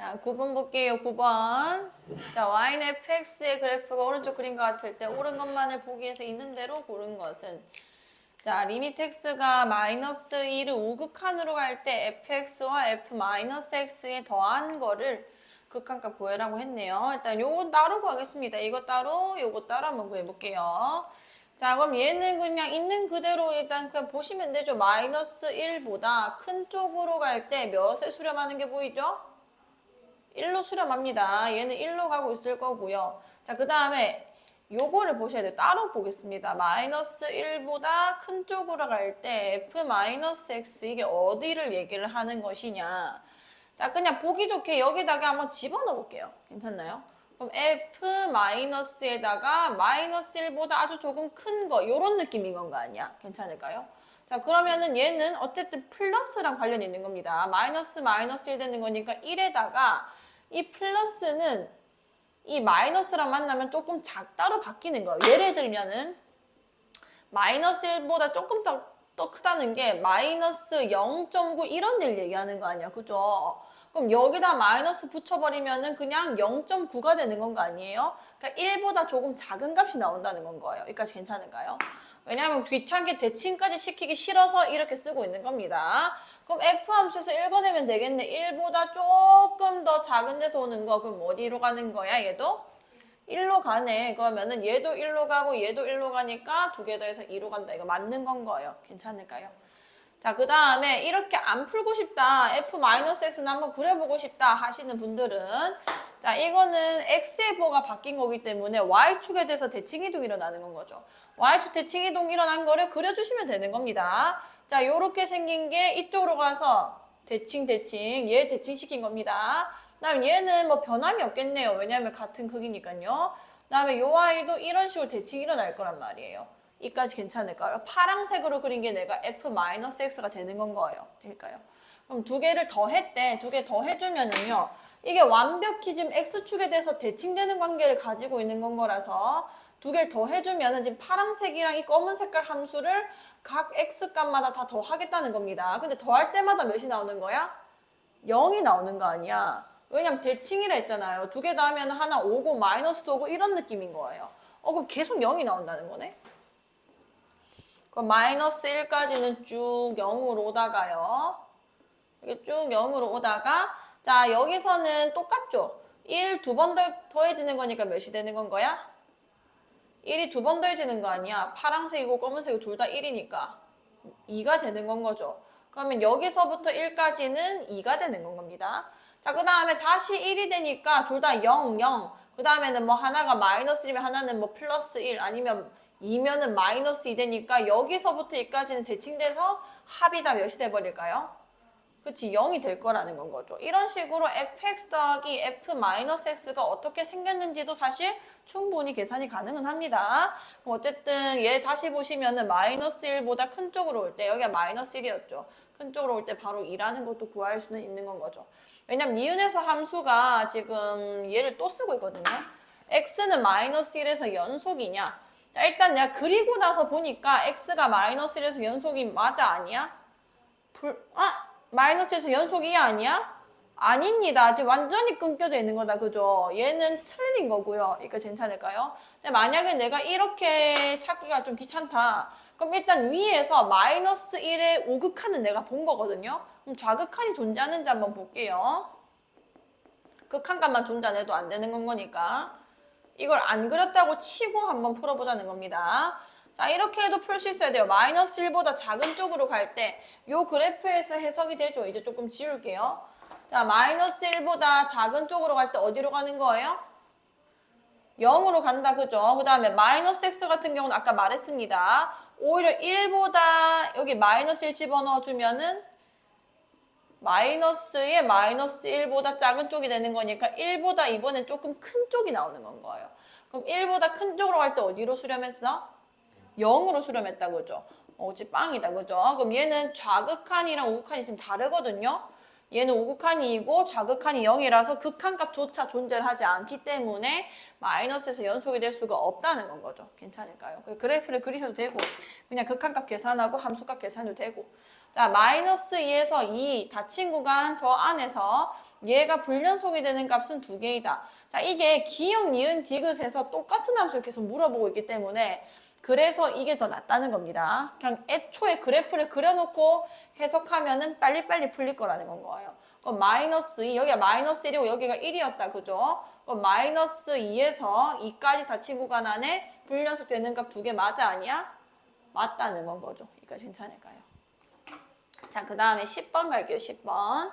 자, 9번 볼게요. 9번. 자, y는 fx의 그래프가 오른쪽 그림 같을 때 옳은 것만을 보기 위해서 있는 대로 고른 것은 자, 리미트 x가 마이너스 1을 우극한으로 갈 때 fx와 f-x에 더한 거를 극한값 구해라고 했네요. 일단 요거 따로 구하겠습니다. 이거 따로, 요거 따로 한번 구해볼게요. 자, 그럼 얘는 그냥 있는 그대로 일단 그냥 보시면 되죠. 마이너스 1보다 큰 쪽으로 갈 때 몇에 수렴하는 게 보이죠? 1로 수렴합니다. 얘는 1로 가고 있을 거고요. 자, 그 다음에 요거를 보셔야 돼요. 따로 보겠습니다. 마이너스 1보다 큰 쪽으로 갈 때 f-x 이게 어디를 얘기를 하는 것이냐. 자, 그냥 보기 좋게 여기다가 한번 집어넣어 볼게요. 괜찮나요? 그럼 f-에다가 마이너스 1보다 아주 조금 큰 거 요런 느낌인 건가 아니야? 괜찮을까요? 자, 그러면은 얘는 어쨌든 플러스랑 관련이 있는 겁니다. 마이너스 1 되는 거니까 1에다가 이 플러스는 이 마이너스랑 만나면 조금 작다로 바뀌는 거예요. 예를 들면은 마이너스 1보다 조금 더 크다는 게 마이너스 0.9 이런 데를 얘기하는 거 아니야. 그죠? 그럼 여기다 마이너스 붙여버리면은 그냥 0.9가 되는 건 거 아니에요? 그러니까 1보다 조금 작은 값이 나온다는 건 거예요. 여기까지 괜찮을까요? 왜냐하면 귀찮게 대칭까지 시키기 싫어서 이렇게 쓰고 있는 겁니다. 그럼 f 함수에서 읽어내면 되겠네. 1보다 조금 더 작은 데서 오는 거. 그럼 어디로 가는 거야, 얘도? 1로 가네. 그러면은 얘도 1로 가고 얘도 1로 가니까 두 개 더해서 2로 간다. 이거 맞는 건 거예요. 괜찮을까요? 자, 그 다음에 이렇게 안 풀고 싶다. f-x는 한번 그려보고 싶다 하시는 분들은 자, 이거는 x의 부호가 바뀐 거기 때문에 y축에 대해서 대칭이동이 일어나는 건 거죠. y축 대칭이동 일어난 거를 그려주시면 되는 겁니다. 자, 요렇게 생긴 게 이쪽으로 가서 대칭 얘 대칭시킨 겁니다. 그 다음에 얘는 뭐 변함이 없겠네요. 왜냐하면 같은 크기니까요. 그 다음에 요 아이도 이런 식으로 대칭이 일어날 거란 말이에요. 이까지 괜찮을까요? 파란색으로 그린 게 내가 f-x가 되는 건 거예요. 될까요? 그럼 두 개를 더했대. 두 개 더해주면은요. 이게 완벽히 지금 x축에 대해서 대칭되는 관계를 가지고 있는 건 거라서 두 개를 더해주면은 지금 파란색이랑 이 검은 색깔 함수를 각 x값마다 다 더하겠다는 겁니다. 근데 더할 때마다 몇이 나오는 거야? 0이 나오는 거 아니야. 왜냐면 대칭이라 했잖아요. 두 개 더하면 하나 오고 마이너스 오고 이런 느낌인 거예요. 그럼 계속 0이 나온다는 거네. 그럼 마이너스 1까지는 쭉 0으로 오다가요. 이게 쭉 0으로 오다가 자, 여기서는 똑같죠? 1 두 번 더해지는 거니까 몇이 되는 건 거야? 1이 두 번 더해지는 거 아니야. 파란색이고 검은색이 둘 다 1이니까 2가 되는 건 거죠. 그러면 여기서부터 1까지는 2가 되는 건 겁니다. 자, 그 다음에 다시 1이 되니까 둘 다 0, 0. 그 다음에는 뭐 하나가 마이너스 1이면 하나는 뭐 플러스 1 아니면 2면은 마이너스 2 되니까 여기서부터 2까지는 대칭돼서 합이 다 몇이 돼버릴까요? 그치, 0이 될 거라는 건 거죠. 이런 식으로 fx 더하기 f-x가 어떻게 생겼는지도 사실 충분히 계산이 가능은 합니다. 그럼 어쨌든 얘 다시 보시면은 마이너스 1보다 큰 쪽으로 올 때, 여기가 마이너스 1이었죠. 큰 쪽으로 올 때 바로 2라는 것도 구할 수는 있는 건 거죠. 왜냐면 니은에서 함수가 지금 얘를 또 쓰고 있거든요. x는 마이너스 1에서 연속이냐? 자, 일단 내가 그리고 나서 보니까 x가 마이너스 1에서 연속이 맞아, 아니야? 마이너스에서 연속이 아니야? 아닙니다. 지금 완전히 끊겨져 있는 거다. 그죠? 얘는 틀린 거고요. 그러니까 괜찮을까요? 근데 만약에 내가 이렇게 찾기가 좀 귀찮다. 그럼 일단 위에서 마이너스 1의 우극한은 내가 본 거거든요. 그럼 좌극한이 존재하는지 한번 볼게요. 극한값만 존재 안 해도 안 되는 건 거니까. 이걸 안 그렸다고 치고 한번 풀어보자는 겁니다. 자, 이렇게 해도 풀 수 있어야 돼요. 마이너스 1보다 작은 쪽으로 갈 때 요 그래프에서 해석이 되죠. 이제 조금 지울게요. 자, 마이너스 1보다 작은 쪽으로 갈 때 어디로 가는 거예요? 0으로 간다. 그죠? 그 다음에 마이너스 x 같은 경우는 아까 말했습니다. 오히려 1보다 여기 마이너스 1 집어넣어 주면은 마이너스에 마이너스 1보다 작은 쪽이 되는 거니까 1보다 이번엔 조금 큰 쪽이 나오는 건 거예요. 그럼 1보다 큰 쪽으로 갈 때 어디로 수렴했어? 0으로 수렴했다. 그죠? 어찌 빵이다. 그죠? 그럼 얘는 좌극한이랑 우극한이 지금 다르거든요. 얘는 우극한이고 좌극한이 0이라서 극한값조차 존재를 하지 않기 때문에 마이너스에서 연속이 될 수가 없다는 건 거죠. 괜찮을까요? 그래프를 그리셔도 되고 그냥 극한값 계산하고 함수값 계산도 되고 자, 마이너스 2에서 2 닫힌 구간 저 안에서 얘가 불연속이 되는 값은 2개이다. 자, 이게 기역, 니은, 디귿에서 똑같은 함수를 계속 물어보고 있기 때문에 그래서 이게 더 낫다는 겁니다. 그냥 애초에 그래프를 그려놓고 해석하면은 빨리빨리 풀릴 거라는 건 거예요. 그럼 마이너스 2, 여기가 마이너스 1이고 여기가 1이었다. 그죠? 그럼 마이너스 2에서 2까지 닫힌 구간 안에 불연속 되는 값 2개 맞아 아니야? 맞다는 건 거죠. 이거 괜찮을까요? 자, 그 다음에 10번 갈게요. 10번.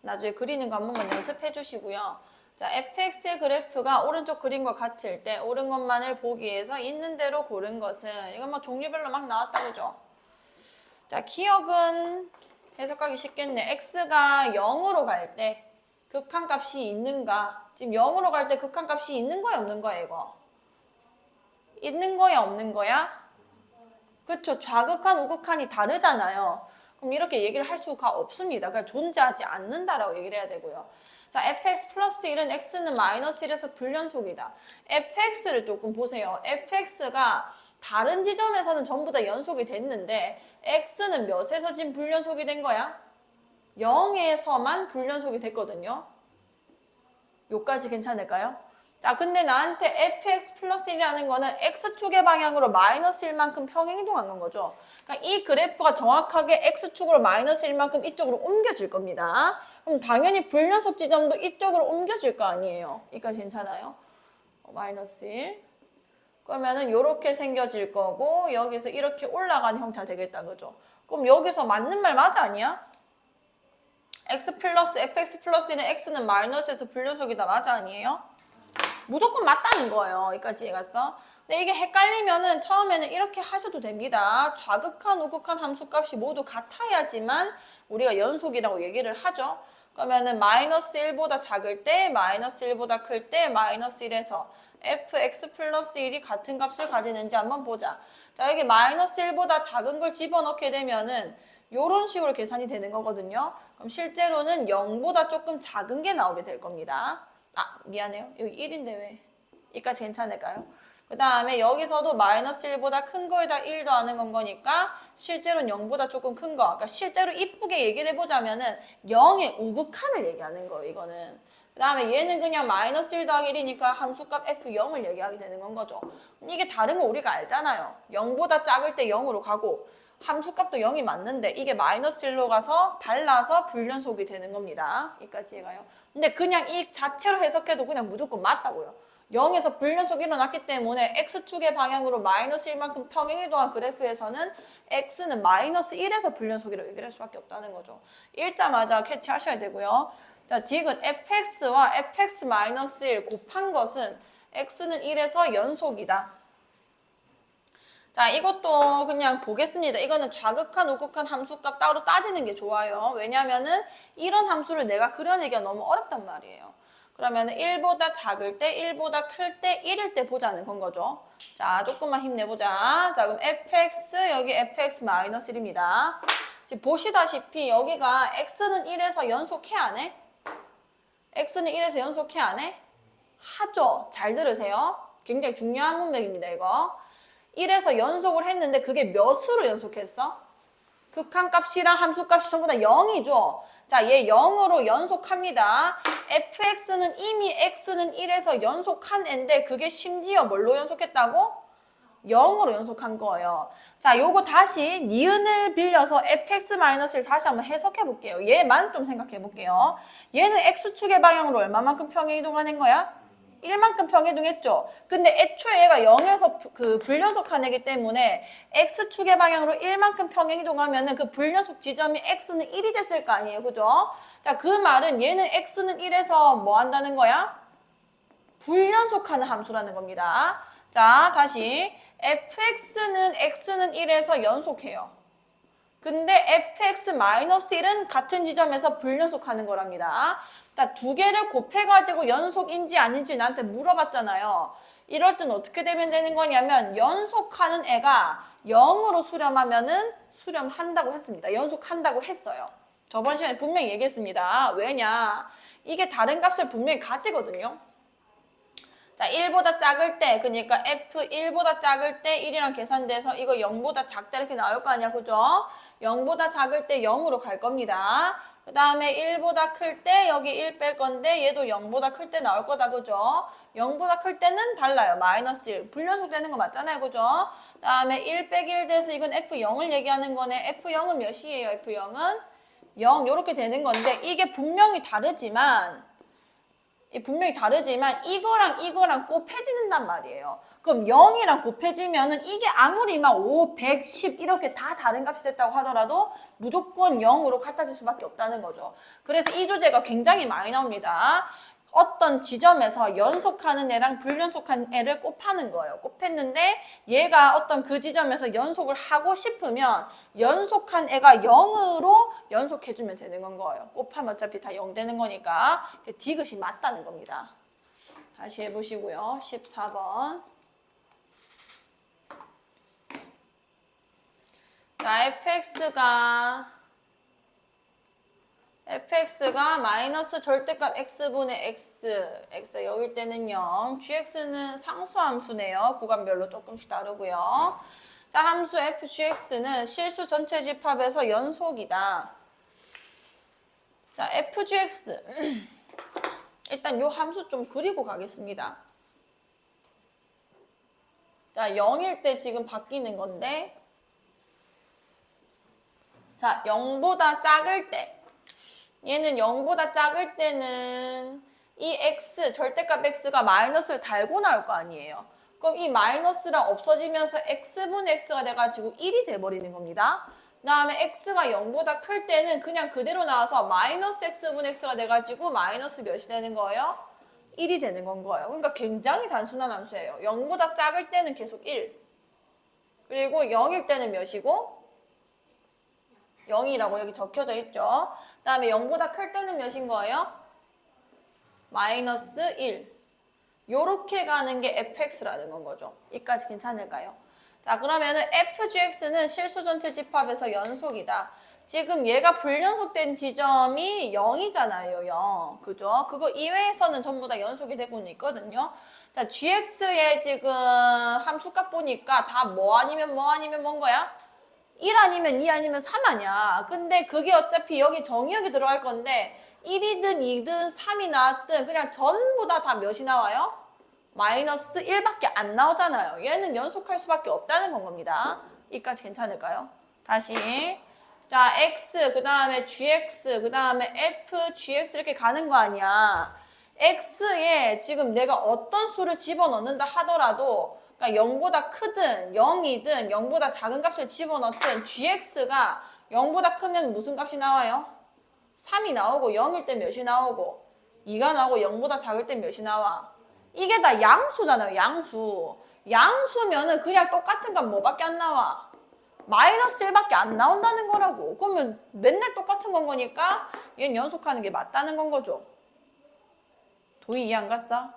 나중에 그리는 거 한 번만 연습해 주시고요. 자, fx의 그래프가 오른쪽 그림과 같을 때 옳은 것만을 보기 위해서 있는 대로 고른 것은 이건 뭐 종류별로 막 나왔다 그죠? 자, 기억은 해석하기 쉽겠네. x가 0으로 갈 때 극한값이 있는가? 지금 0으로 갈 때 극한값이 있는 거야 없는 거야 이거? 있는 거야 없는 거야? 그쵸. 좌극한 우극한이 다르잖아요. 그럼 이렇게 얘기를 할 수가 없습니다. 그냥 존재하지 않는다라고 얘기를 해야 되고요. 자, fx 플러스 1은 x는 마이너스 1에서 불연속이다. fx를 조금 보세요. fx가 다른 지점에서는 전부 다 연속이 됐는데 x는 몇에서 지금 불연속이 된 거야? 0에서만 불연속이 됐거든요. 요까지 괜찮을까요? 자, 근데 나한테 fx 플러스 1이라는 거는 x축의 방향으로 마이너스 1만큼 평행이동한 건 거죠. 그러니까 이 그래프가 정확하게 x축으로 마이너스 1만큼 이쪽으로 옮겨질 겁니다. 그럼 당연히 불연속 지점도 이쪽으로 옮겨질 거 아니에요. 여기까지 괜찮아요? 마이너스 1. 그러면은 이렇게 생겨질 거고 여기서 이렇게 올라가는 형태가 되겠다. 그죠? 그럼 여기서 맞는 말 맞아 아니야? x 플러스 fx 플러스는 x는 마이너스에서 불연속이다. 맞아 아니에요? 무조건 맞다는 거예요. 여기까지 이해갔어? 근데 이게 헷갈리면은 처음에는 이렇게 하셔도 됩니다. 좌극한, 우극한 함수값이 모두 같아야지만 우리가 연속이라고 얘기를 하죠. 그러면은 마이너스 1보다 작을 때, 마이너스 1보다 클 때, 마이너스 1에서 fx 플러스 1이 같은 값을 가지는지 한번 보자. 자, 여기 마이너스 1보다 작은 걸 집어넣게 되면은 요런 식으로 계산이 되는 거거든요. 그럼 실제로는 0보다 조금 작은 게 나오게 될 겁니다. 아, 미안해요. 여기 1인데 왜? 이까지 괜찮을까요? 그 다음에 여기서도 마이너스 1보다 큰 거에다 1 더하는 건 거니까 실제로는 0보다 조금 큰 거. 그러니까 실제로 이쁘게 얘기를 해보자면은 0의 우극한을 얘기하는 거예요, 이거는. 그 다음에 얘는 그냥 마이너스 1 더하기 1이니까 함수값 f0을 얘기하게 되는 건 거죠. 이게 다른 거 우리가 알잖아요. 0보다 작을 때 0으로 가고 함수값도 0이 맞는데 이게 마이너스 1로 가서 달라서 불연속이 되는 겁니다. 여기까지 해가요. 근데 그냥 이 자체로 해석해도 그냥 무조건 맞다고요. 0에서 불연속이 일어났기 때문에 x축의 방향으로 마이너스 1만큼 평행이동한 그래프에서는 x는 마이너스 1에서 불연속이라고 얘기를 할 수밖에 없다는 거죠. 읽자마자 캐치하셔야 되고요. 자, 디귿 fx와 fx 마이너스 1 곱한 것은 x는 1에서 연속이다. 자, 이것도 그냥 보겠습니다. 이거는 좌극한, 우극한 함수값 따로 따지는 게 좋아요. 왜냐면은 이런 함수를 내가 그려내기가 너무 어렵단 말이에요. 그러면은 1보다 작을 때, 1보다 클 때, 1일 때 보자는 건 거죠. 자, 조금만 힘내보자. 자, 그럼 fx, 여기 fx-1입니다. 지금 보시다시피 여기가 x는 1에서 연속해 안 해? x는 1에서 연속해 안 해? 하죠. 잘 들으세요. 굉장히 중요한 문맥입니다, 이거. 1에서 연속을 했는데 그게 몇으로 연속했어? 극한값이랑 함수값이 전부 다 0이죠. 자, 얘 0으로 연속합니다. fx는 이미 x는 1에서 연속한 애인데 그게 심지어 뭘로 연속했다고? 0으로 연속한 거예요. 자, 요거 다시 니은을 빌려서 fx-를 다시 한번 해석해 볼게요. 얘만 좀 생각해 볼게요. 얘는 x축의 방향으로 얼마만큼 평행이동하는 거야? 1만큼 평행이동했죠. 근데 애초에 얘가 0에서 불연속한 애기 때문에 x축의 방향으로 1만큼 평행이동하면은 그 불연속 지점이 x는 1이 됐을 거 아니에요. 그죠? 자, 그 말은 얘는 x는 1에서 뭐 한다는 거야? 불연속하는 함수라는 겁니다. 자, 다시 fx는 x는 1에서 연속해요. 근데 fx-1은 같은 지점에서 불연속하는 거랍니다. 자, 두 개를 곱해가지고 연속인지 아닌지 나한테 물어봤잖아요. 이럴 땐 어떻게 되면 되는 거냐면 연속하는 애가 0으로 수렴하면은 수렴한다고 했습니다. 연속한다고 했어요. 저번 시간에 분명히 얘기했습니다. 왜냐? 이게 다른 값을 분명히 가지거든요. 자, 1보다 작을 때, 그러니까 F1보다 작을 때 1이랑 계산돼서 이거 0보다 작다 이렇게 나올 거 아니야, 그죠? 0보다 작을 때 0으로 갈 겁니다. 그 다음에 1보다 클 때 여기 1 뺄 건데 얘도 0보다 클 때 나올 거다, 그죠? 0보다 클 때는 달라요. 마이너스 1. 불연속 되는 거 맞잖아요, 그죠? 그 다음에 1 빼기 1 돼서 이건 F0을 얘기하는 거네. F0은 몇이에요, F0은? 0, 요렇게 되는 건데 이게 분명히 다르지만 이거랑 이거랑 곱해지는단 말이에요. 그럼 0이랑 곱해지면은 이게 아무리 막 5, 100, 10 이렇게 다 다른 값이 됐다고 하더라도 무조건 0으로 같아질 수밖에 없다는 거죠. 그래서 이 주제가 굉장히 많이 나옵니다. 어떤 지점에서 연속하는 애랑 불연속한 애를 곱하는 거예요. 곱했는데 얘가 어떤 그 지점에서 연속을 하고 싶으면 연속한 애가 0으로 연속해주면 되는 건 거예요. 곱하면 어차피 다 0 되는 거니까 디귿이 맞다는 겁니다. 다시 해보시고요. 14번. 자, fx가 마이너스 절대값 x분의 x 여길 때는 0, gx는 상수함수네요. 구간별로 조금씩 다르고요. 자, 함수 fgx는 실수 전체 집합에서 연속이다. 자, fgx 일단 요 함수 좀 그리고 가겠습니다. 자, 0일 때 지금 바뀌는 건데 자, 0보다 작을 때 얘는 0보다 작을 때는 이 x, 절대값 x가 마이너스를 달고 나올 거 아니에요. 그럼 이 마이너스랑 없어지면서 x분의 x가 돼가지고 1이 돼버리는 겁니다. 그 다음에 x가 0보다 클 때는 그냥 그대로 나와서 마이너스 x분의 x가 돼가지고 마이너스 몇이 되는 거예요? 1이 되는 건 거예요. 그러니까 굉장히 단순한 함수예요. 0보다 작을 때는 계속 1. 그리고 0일 때는 몇이고? 0이라고 여기 적혀져 있죠. 그 다음에 0보다 클 때는 몇인 거예요? 마이너스 1. 요렇게 가는 게 fx라는 건 거죠. 여기까지 괜찮을까요? 자, 그러면은 fgx는 실수 전체 집합에서 연속이다. 지금 얘가 불연속된 지점이 0이잖아요, 0. 그죠? 그거 이외에서는 전부 다 연속이 되고는 있거든요. 자, gx의 지금 함수값 보니까 다 뭐 아니면 뭔 거야? 1 아니면 2 아니면 3 아니야. 근데 그게 어차피 여기 정의역이 들어갈 건데 1이든 2든 3이 나왔든 그냥 전부 다 몇이 나와요? 마이너스 1밖에 안 나오잖아요. 얘는 연속할 수밖에 없다는 건 겁니다. 이까지 괜찮을까요? 다시. 자, x, 그 다음에 gx, 그 다음에 f, gx 이렇게 가는 거 아니야. x에 지금 내가 어떤 수를 집어넣는다 하더라도 그러니까 0보다 크든 0이든 0보다 작은 값을 집어넣든 gx가 0보다 크면 무슨 값이 나와요? 3이 나오고 0일 때 몇이 나오고 2가 나오고 0보다 작을 때 몇이 나와? 이게 다 양수잖아요. 양수. 양수면은 그냥 똑같은 건 뭐밖에 안 나와? 마이너스 1밖에 안 나온다는 거라고. 그러면 맨날 똑같은 건 거니까 얘는 연속하는 게 맞다는 건 거죠. 도희 이해 안 갔어?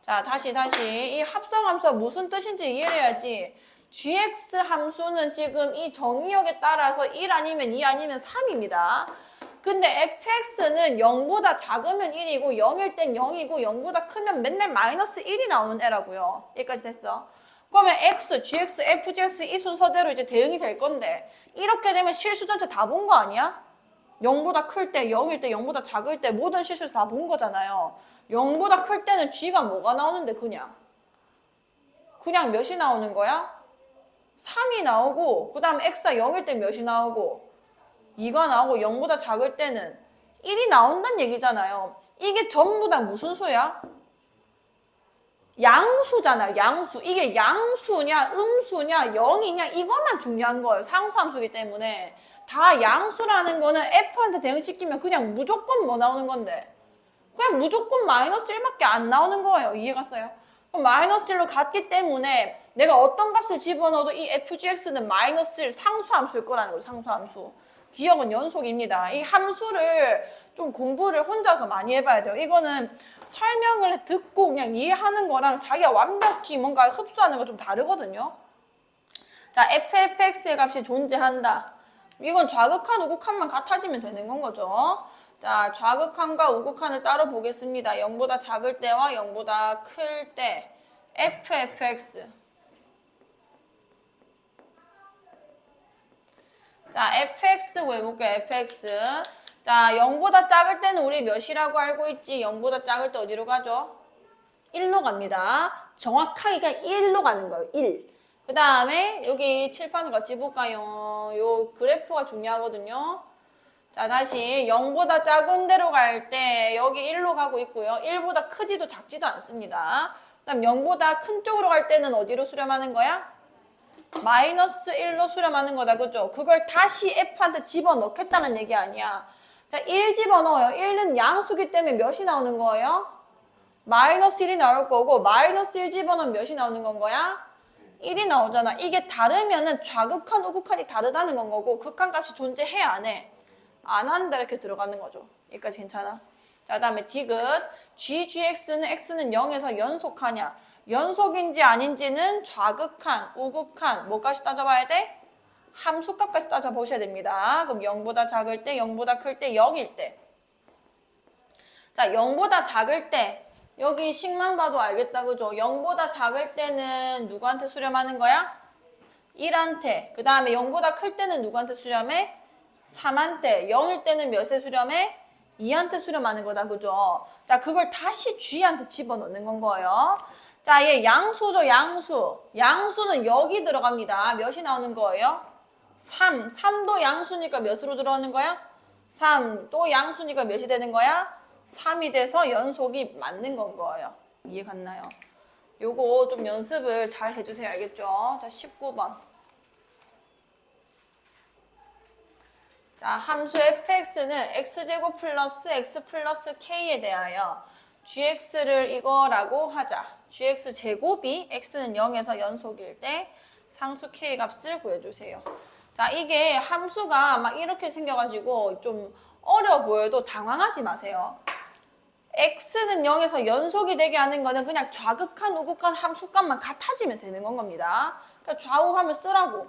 자, 다시. 이 합성함수가 무슨 뜻인지 이해를 해야지. gx 함수는 지금 이 정의역에 따라서 1 아니면 2 아니면 3입니다. 근데 fx는 0보다 작으면 1이고 0일 땐 0이고 0보다 크면 맨날 마이너스 1이 나오는 애라고요. 여기까지 됐어. 그러면 x, gx, fgx 이 순서대로 이제 대응이 될 건데 이렇게 되면 실수 전체 다 본 거 아니야? 0보다 클 때, 0일 때, 0보다 작을 때 모든 실수 다 본 거잖아요. 0보다 클 때는 g가 뭐가 나오는데 그냥 몇이 나오는 거야? 3이 나오고 그 다음에 x가 0일 때 몇이 나오고 2가 나오고 0보다 작을 때는 1이 나온다는 얘기잖아요. 이게 전부 다 무슨 수야? 양수잖아요. 양수. 이게 양수냐 음수냐 0이냐 이것만 중요한 거예요. 상수함수기 때문에. 다 양수라는 거는 f한테 대응시키면 그냥 무조건 뭐 나오는 건데 그냥 무조건 마이너스 1밖에 안 나오는 거예요. 이해 갔어요? 그럼 마이너스 1로 갔기 때문에 내가 어떤 값을 집어넣어도 이 fgx는 마이너스 1 상수함수일 거라는 거죠. 상수함수. 기억은 연속입니다. 이 함수를 좀 공부를 혼자서 많이 해봐야 돼요. 이거는 설명을 듣고 그냥 이해하는 거랑 자기가 완벽히 뭔가 흡수하는 거 좀 다르거든요. 자, fx의 값이 존재한다. 이건 좌극한 우극한만 같아지면 되는 건 거죠. 자, 좌극한과 우극한을 따로 보겠습니다. 0보다 작을 때와 0보다 클 때 fx. 자, fx 구해볼게요. fx. 자, 0보다 작을 때는 우리 몇이라고 알고 있지? 0보다 작을 때 어디로 가죠? 1로 갑니다. 정확하게 그냥 1로 가는 거예요. 1. 그 다음에 여기 칠판을 같이 볼까요? 요 그래프가 중요하거든요. 자, 다시 0보다 작은 데로 갈 때 여기 1로 가고 있고요. 1보다 크지도 작지도 않습니다. 그 다음 0보다 큰 쪽으로 갈 때는 어디로 수렴하는 거야? 마이너스 1로 수렴하는 거다. 그죠? 그걸 다시 f한테 집어넣겠다는 얘기 아니야. 자, 1 집어넣어요. 1은 양수기 때문에 몇이 나오는 거예요? 마이너스 1이 나올 거고 마이너스 1 집어넣으면 몇이 나오는 건 거야? 1이 나오잖아. 이게 다르면은 좌극한, 우극한이 다르다는 건 거고 극한값이 존재해 안 해? 안 한다 이렇게 들어가는 거죠. 여기까지 괜찮아? 자, 그다음에 디귿. gx는 x는 0에서 연속하냐? 연속인지 아닌지는 좌극한, 우극한 뭐까지 따져봐야 돼? 함수값까지 따져보셔야 됩니다. 그럼 0보다 작을 때, 0보다 클 때, 0일 때. 자, 0보다 작을 때 여기 식만 봐도 알겠다. 그죠? 0보다 작을 때는 누구한테 수렴하는 거야? 1한테. 그 다음에 0보다 클 때는 누구한테 수렴해? 3한테. 0일 때는 몇에 수렴해? 2한테 수렴하는 거다. 그죠? 자, 그걸 다시 G한테 집어넣는 건 거예요. 자, 얘 양수죠, 양수. 양수는 여기 들어갑니다. 몇이 나오는 거예요? 3. 3도 양수니까 몇으로 들어오는 거야? 3. 또 양수니까 몇이 되는 거야? 3이 돼서 연속이 맞는 건 거예요. 이해 갔나요? 요거 좀 연습을 잘 해주세요. 알겠죠? 자, 19번. 자, 함수 fx는 x제곱 플러스 x 플러스 k에 대하여 gx를 이거라고 하자. gx제곱이 x는 0에서 연속일 때 상수 k 값을 구해주세요. 자, 이게 함수가 막 이렇게 생겨가지고 좀 어려워 보여도 당황하지 마세요. x는 0에서 연속이 되게 하는 거는 그냥 좌극한, 우극한 함수값만 같아지면 되는 건 겁니다. 그러니까 좌우함을 쓰라고.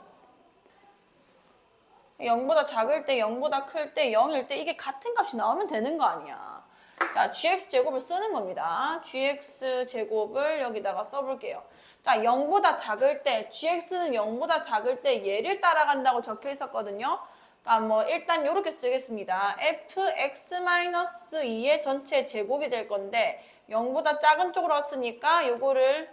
0보다 작을 때, 0보다 클 때, 0일 때 이게 같은 값이 나오면 되는 거 아니야. 자, gx제곱을 쓰는 겁니다. gx제곱을 여기다가 써볼게요. 자, 0보다 작을 때, gx는 0보다 작을 때 얘를 따라간다고 적혀 있었거든요. 그러니까 뭐 일단 이렇게 쓰겠습니다. fx-2의 전체 제곱이 될 건데 0보다 작은 쪽으로 왔으니까 요거를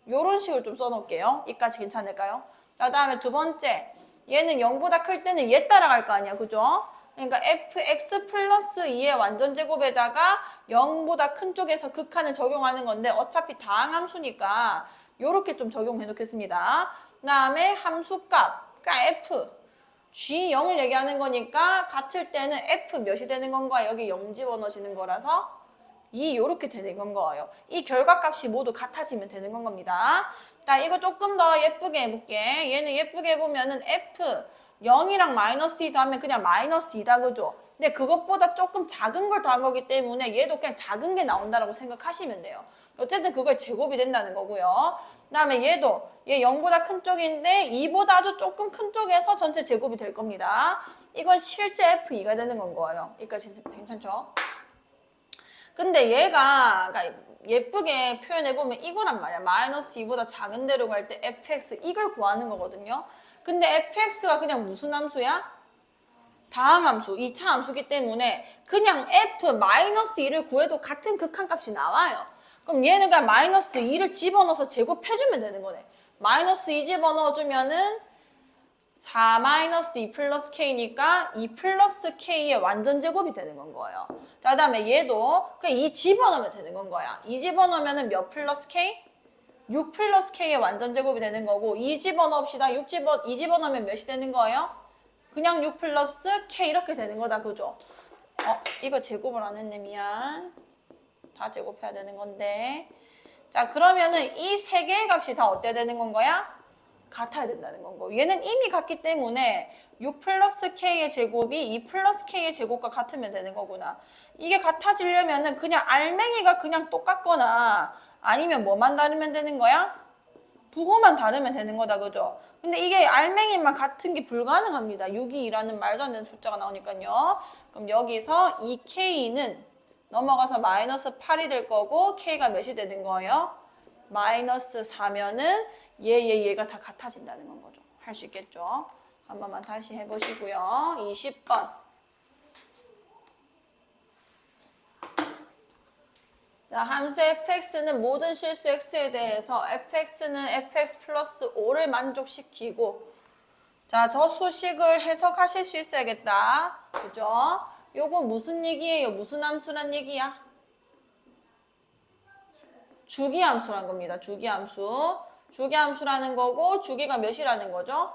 요런 식으로 좀 써놓을게요. 이까지 괜찮을까요? 그 다음에 두 번째, 얘는 0보다 클 때는 얘 따라갈 거 아니야. 그죠? 그러니까 fx 플러스 2의 완전 제곱에다가 0보다 큰 쪽에서 극한을 적용하는 건데 어차피 다항함수니까 요렇게 좀 적용해 놓겠습니다. 그 다음에 함수값, 그러니까 f G0을 얘기하는 거니까 같을 때는 F 몇이 되는 건가? 여기 0 집어넣어지는 거라서 2 요렇게 되는 건 거예요. 이 결과값이 모두 같아지면 되는 건 겁니다. 자, 이거 조금 더 예쁘게 해볼게. 얘는 예쁘게 해보면은 F 0이랑 마이너스 2 더하면 그냥 마이너스 2다. 그죠? 근데 그것보다 조금 작은 걸 더한 거기 때문에 얘도 그냥 작은 게 나온다라고 생각하시면 돼요. 어쨌든 그걸 제곱이 된다는 거고요. 그 다음에 얘도 얘 0보다 큰 쪽인데 2보다 아주 조금 큰 쪽에서 전체 제곱이 될 겁니다. 이건 실제 F2가 되는 건 거예요. 여기까지 괜찮죠? 근데 얘가 그러니까 예쁘게 표현해보면 이거란 말이야. 마이너스 2보다 작은 데로 갈 때 fx 이걸 구하는 거거든요. 근데 fx가 그냥 무슨 함수야? 다항함수, 2차 함수기 때문에 그냥 f 마이너스 2를 구해도 같은 극한값이 나와요. 그럼 얘는 그냥 마이너스 2를 집어넣어서 제곱해주면 되는 거네. 마이너스 2 집어넣어주면은 4 마이너스 2 플러스 k니까 2 플러스 k의 완전 제곱이 되는 건 거예요. 자, 그 다음에 얘도 그냥 2 집어넣으면 되는 건 거야. 2 집어넣으면은 몇 플러스 k? 6 플러스 k의 완전 제곱이 되는 거고 2 집어넣읍시다. 2 집어넣으면 몇이 되는 거예요? 그냥 6 플러스 k 이렇게 되는 거다. 그죠? 이거 제곱을 안 했네. 미안. 다 제곱해야 되는 건데. 자, 그러면은 이 세 개의 값이 다 어때야 되는 건 거야? 같아야 된다는 건 거예요. 얘는 이미 같기 때문에 6 플러스 k의 제곱이 2 플러스 k의 제곱과 같으면 되는 거구나. 이게 같아지려면은 그냥 알맹이가 그냥 똑같거나 아니면 뭐만 다르면 되는 거야? 부호만 다르면 되는 거다, 그죠? 근데 이게 알맹이만 같은 게 불가능합니다. 6이 2라는 말도 안 되는 숫자가 나오니까요. 그럼 여기서 2K는 넘어가서 마이너스 8이 될 거고 K가 몇이 되는 거예요? 마이너스 4면은 얘가 다 같아진다는 건 거죠. 할 수 있겠죠? 한 번만 다시 해보시고요. 20번. 자, 함수 fx는 모든 실수 x에 대해서 fx는 fx 플러스 5를 만족시키고, 자, 저 수식을 해석하실 수 있어야겠다. 그죠? 요거 무슨 얘기예요? 무슨 함수란 얘기야? 주기함수란 겁니다. 주기함수. 주기함수라는 거고, 주기가 몇이라는 거죠?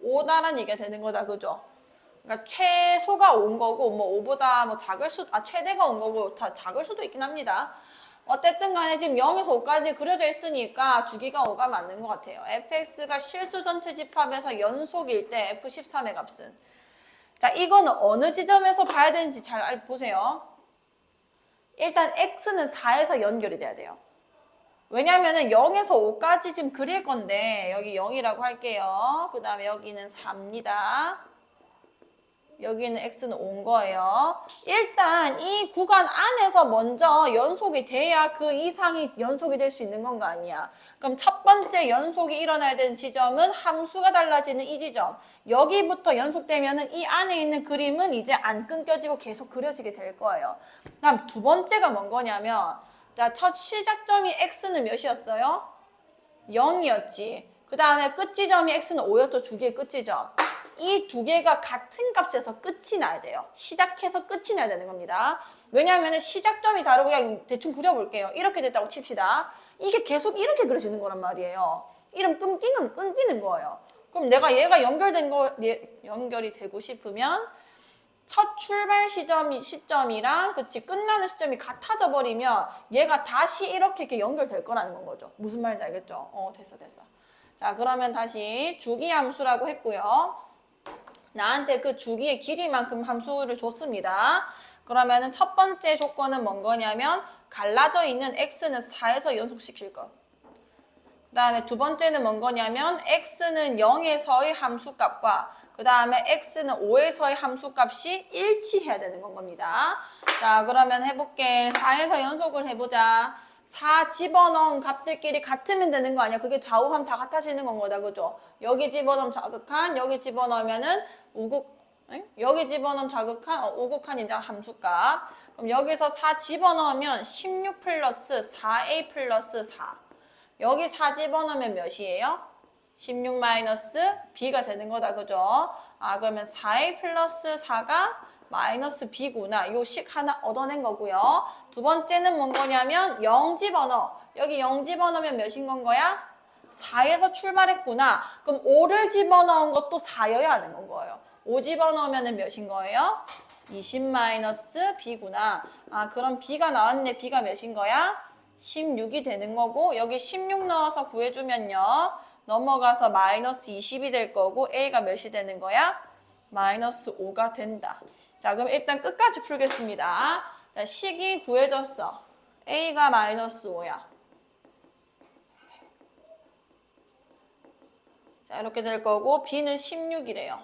5다란 얘기가 되는 거다. 그죠? 그러니까 최소가 5인 거고, 뭐 5보다 뭐 작을 수도, 최대가 5인 거고, 다 작을 수도 있긴 합니다. 어쨌든 간에 지금 0에서 5까지 그려져 있으니까 주기가 5가 맞는 것 같아요. fx가 실수 전체 집합에서 연속일 때 f13의 값은. 자, 이거는 어느 지점에서 봐야 되는지 잘 보세요. 일단 x는 4에서 연결이 돼야 돼요. 왜냐면은 0에서 5까지 지금 그릴 건데, 여기 0이라고 할게요. 그 다음에 여기는 4입니다. 여기는 x는 5인 거예요. 일단 이 구간 안에서 먼저 연속이 돼야 그 이상이 연속이 될 수 있는 건 거 아니야. 그럼 첫 번째 연속이 일어나야 되는 지점은 함수가 달라지는 이 지점. 여기부터 연속되면은 이 안에 있는 그림은 이제 안 끊겨지고 계속 그려지게 될 거예요. 그럼 두 번째가 뭔 거냐면, 자, 첫 시작점이 x는 몇이었어요? 0이었지. 그 다음에 끝 지점이 x는 5였죠. 주기의 끝 지점. 이 두 개가 같은 값에서 끝이 나야 돼요. 시작해서 끝이 나야 되는 겁니다. 왜냐하면 시작점이 다르고, 그냥 대충 그려볼게요. 이렇게 됐다고 칩시다. 이게 계속 이렇게 그려지는 거란 말이에요. 이러면 끊기는 거예요. 그럼 내가 얘가 연결이 되고 싶으면 첫 출발 시점이랑 끝나는 시점이 같아져 버리면 얘가 다시 이렇게 연결될 거라는 건 거죠. 무슨 말인지 알겠죠? 됐어. 자, 그러면 다시 주기함수라고 했고요. 나한테 그 주기의 길이만큼 함수를 줬습니다. 그러면은 첫 번째 조건은 뭔 거냐면 갈라져 있는 x는 4에서 연속시킬 것. 그 다음에 두 번째는 뭔 거냐면 x는 0에서의 함수값과 그 다음에 x는 5에서의 함수값이 일치해야 되는 건 겁니다. 자, 그러면 해볼게. 4에서 연속을 해보자. 4 집어넣은 값들끼리 같으면 되는 거 아니야? 그게 좌우함 다 같아지는 건 거다. 그죠? 여기 집어넣으면 자극한, 여기 집어넣으면은 여기 집어넣으면 자극한, 우극한 이제 함수값. 그럼 여기서 4 집어넣으면 16 플러스 4a 플러스 4. 여기 4 집어넣으면 몇이에요? 16 마이너스 b가 되는 거다. 그죠? 그러면 4a 플러스 4가 마이너스 b구나. 요 식 하나 얻어낸 거고요. 두 번째는 뭔 거냐면 0 집어넣어. 여기 0 집어넣으면 몇인 건 거야? 4에서 출발했구나. 그럼 5를 집어넣은 것도 4여야 하는 건 거예요. 5 집어넣으면 몇인 거예요? 20 마이너스 b구나. 그럼 b가 나왔네. b가 몇인 거야? 16이 되는 거고, 여기 16 넣어서 구해주면요. 넘어가서 마이너스 20이 될 거고, a가 몇이 되는 거야? 마이너스 5가 된다. 자, 그럼 일단 끝까지 풀겠습니다. 자, 식이 구해졌어. a가 마이너스 5야. 자, 이렇게 될 거고, b는 16이래요.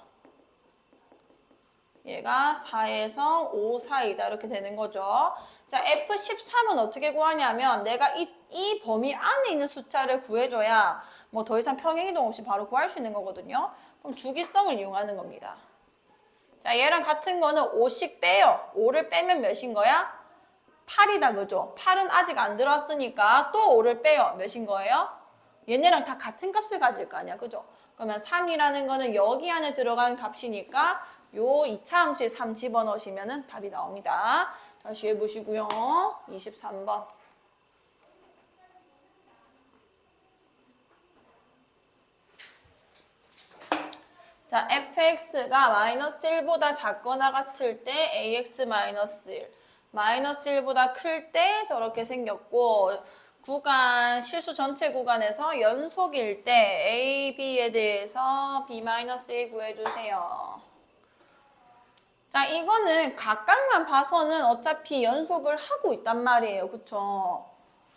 얘가 4에서 5 사이다. 이렇게 되는 거죠. 자, F13은 어떻게 구하냐면 내가 이 범위 안에 있는 숫자를 구해줘야 뭐 더 이상 평행이동 없이 바로 구할 수 있는 거거든요. 그럼 주기성을 이용하는 겁니다. 자, 얘랑 같은 거는 5씩 빼요. 5를 빼면 몇인 거야? 8이다. 그죠? 8은 아직 안 들어왔으니까 또 5를 빼요. 몇인 거예요? 얘네랑 다 같은 값을 가질 거 아니야. 그죠? 그러면 3이라는 거는 여기 안에 들어간 값이니까 요 2차 함수에 3 집어넣으시면 답이 나옵니다. 다시 해보시고요. 23번. 자, fx가 마이너스 1보다 작거나 같을 때 ax 마이너스 1. 마이너스 1보다 클 때 저렇게 생겼고, 구간, 실수 전체 구간에서 연속일 때 a, b에 대해서 b-a 구해주세요. 자, 이거는 각각만 봐서는 어차피 연속을 하고 있단 말이에요. 그쵸?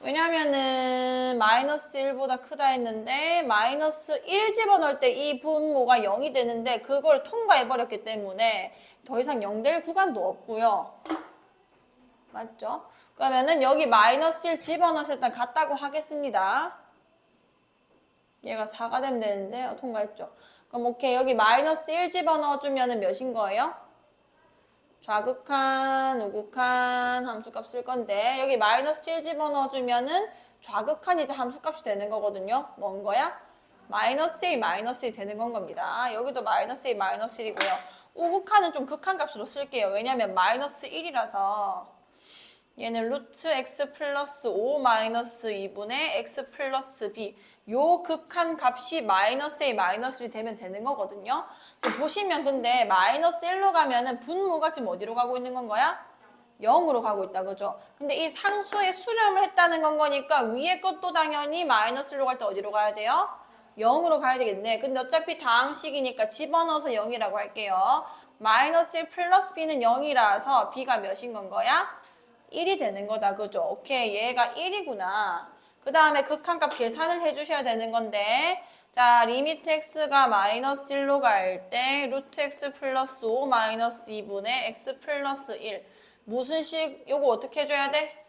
왜냐면은 마이너스 1보다 크다 했는데 마이너스 1 집어넣을 때 이 분모가 0이 되는데 그걸 통과해버렸기 때문에 더 이상 0 될 구간도 없고요. 맞죠? 그러면은 여기 마이너스 1 집어넣어서 일단 같다고 하겠습니다. 얘가 4가 되면 되는데 통과했죠. 그럼 오케이. 여기 마이너스 1 집어넣어주면은 몇인 거예요? 좌극한, 우극한 함수값 쓸 건데 여기 마이너스 1 집어넣어주면은 좌극한 이제 함수값이 되는 거거든요. 뭔 거야? 마이너스 A, 마이너스 1 되는 건 겁니다. 여기도 마이너스 A, 마이너스 1이고요. 우극한은 좀 극한값으로 쓸게요. 왜냐면 마이너스 1이라서 얘는 루트 x 플러스 5 마이너스 2분의 x 플러스 b 요 극한 값이 마이너스 a 마이너스 1이 되면 되는 거거든요. 보시면 근데 마이너스 1로 가면은 분모가 지금 어디로 가고 있는 건 거야? 0으로 가고 있다 그죠? 근데 이 상수의 수렴을 했다는 건 거니까 위에 것도 당연히 마이너스 1로 갈 때 어디로 가야 돼요? 0으로 가야 되겠네. 근데 어차피 다항식이니까 집어넣어서 0이라고 할게요. 마이너스 1 플러스 b는 0이라서 b가 몇인 건 거야? 1이 되는 거다. 그죠? 오케이. 얘가 1이구나. 그 다음에 극한값 계산을 해주셔야 되는 건데 자, 리미트 x가 마이너스 1로 갈 때 루트 x 플러스 5 마이너스 2분의 x 플러스 1 무슨 식? 요거 어떻게 해줘야 돼?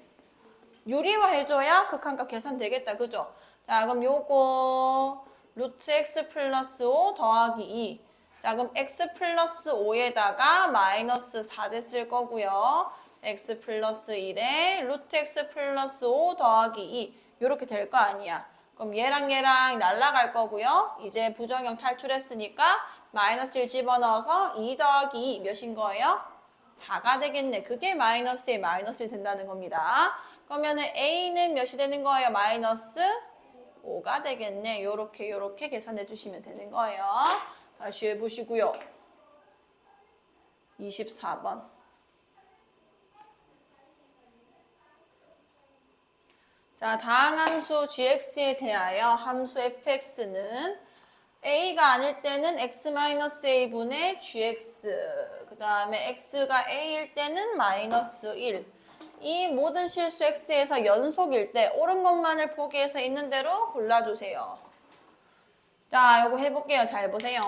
유리화 해줘야 극한값 계산 되겠다. 그죠? 자, 그럼 요거 루트 x 플러스 5 더하기 2 자, 그럼 x 플러스 5에다가 마이너스 4 됐을 거고요. x 플러스 1에 루트 x 플러스 5 더하기 2 이렇게 될 거 아니야. 그럼 얘랑 얘랑 날라갈 거고요. 이제 부정형 탈출했으니까 마이너스 1 집어넣어서 2 더하기 2 몇인 거예요? 4가 되겠네. 그게 마이너스에 마이너스 1 된다는 겁니다. 그러면은 a는 몇이 되는 거예요? 마이너스 5가 되겠네. 요렇게 계산해 주시면 되는 거예요. 다시 해보시고요. 24번. 자, 다항함수 gx에 대하여 함수 fx는 a가 아닐 때는 x-a분의 gx 그 다음에 x가 a일 때는 마이너스 1 이 모든 실수 x에서 연속일 때 옳은 것만을 포기해서 있는 대로 골라주세요. 자, 요거 해볼게요. 잘 보세요.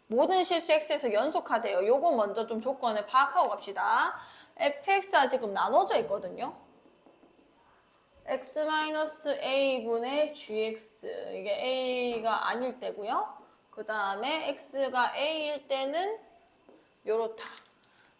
모든 실수 x에서 연속하대요. 요거 먼저 좀 조건을 파악하고 갑시다. fx가 지금 나눠져 있거든요. x-a분의 gx 이게 a가 아닐 때고요. 그 다음에 x가 a일 때는 요렇다.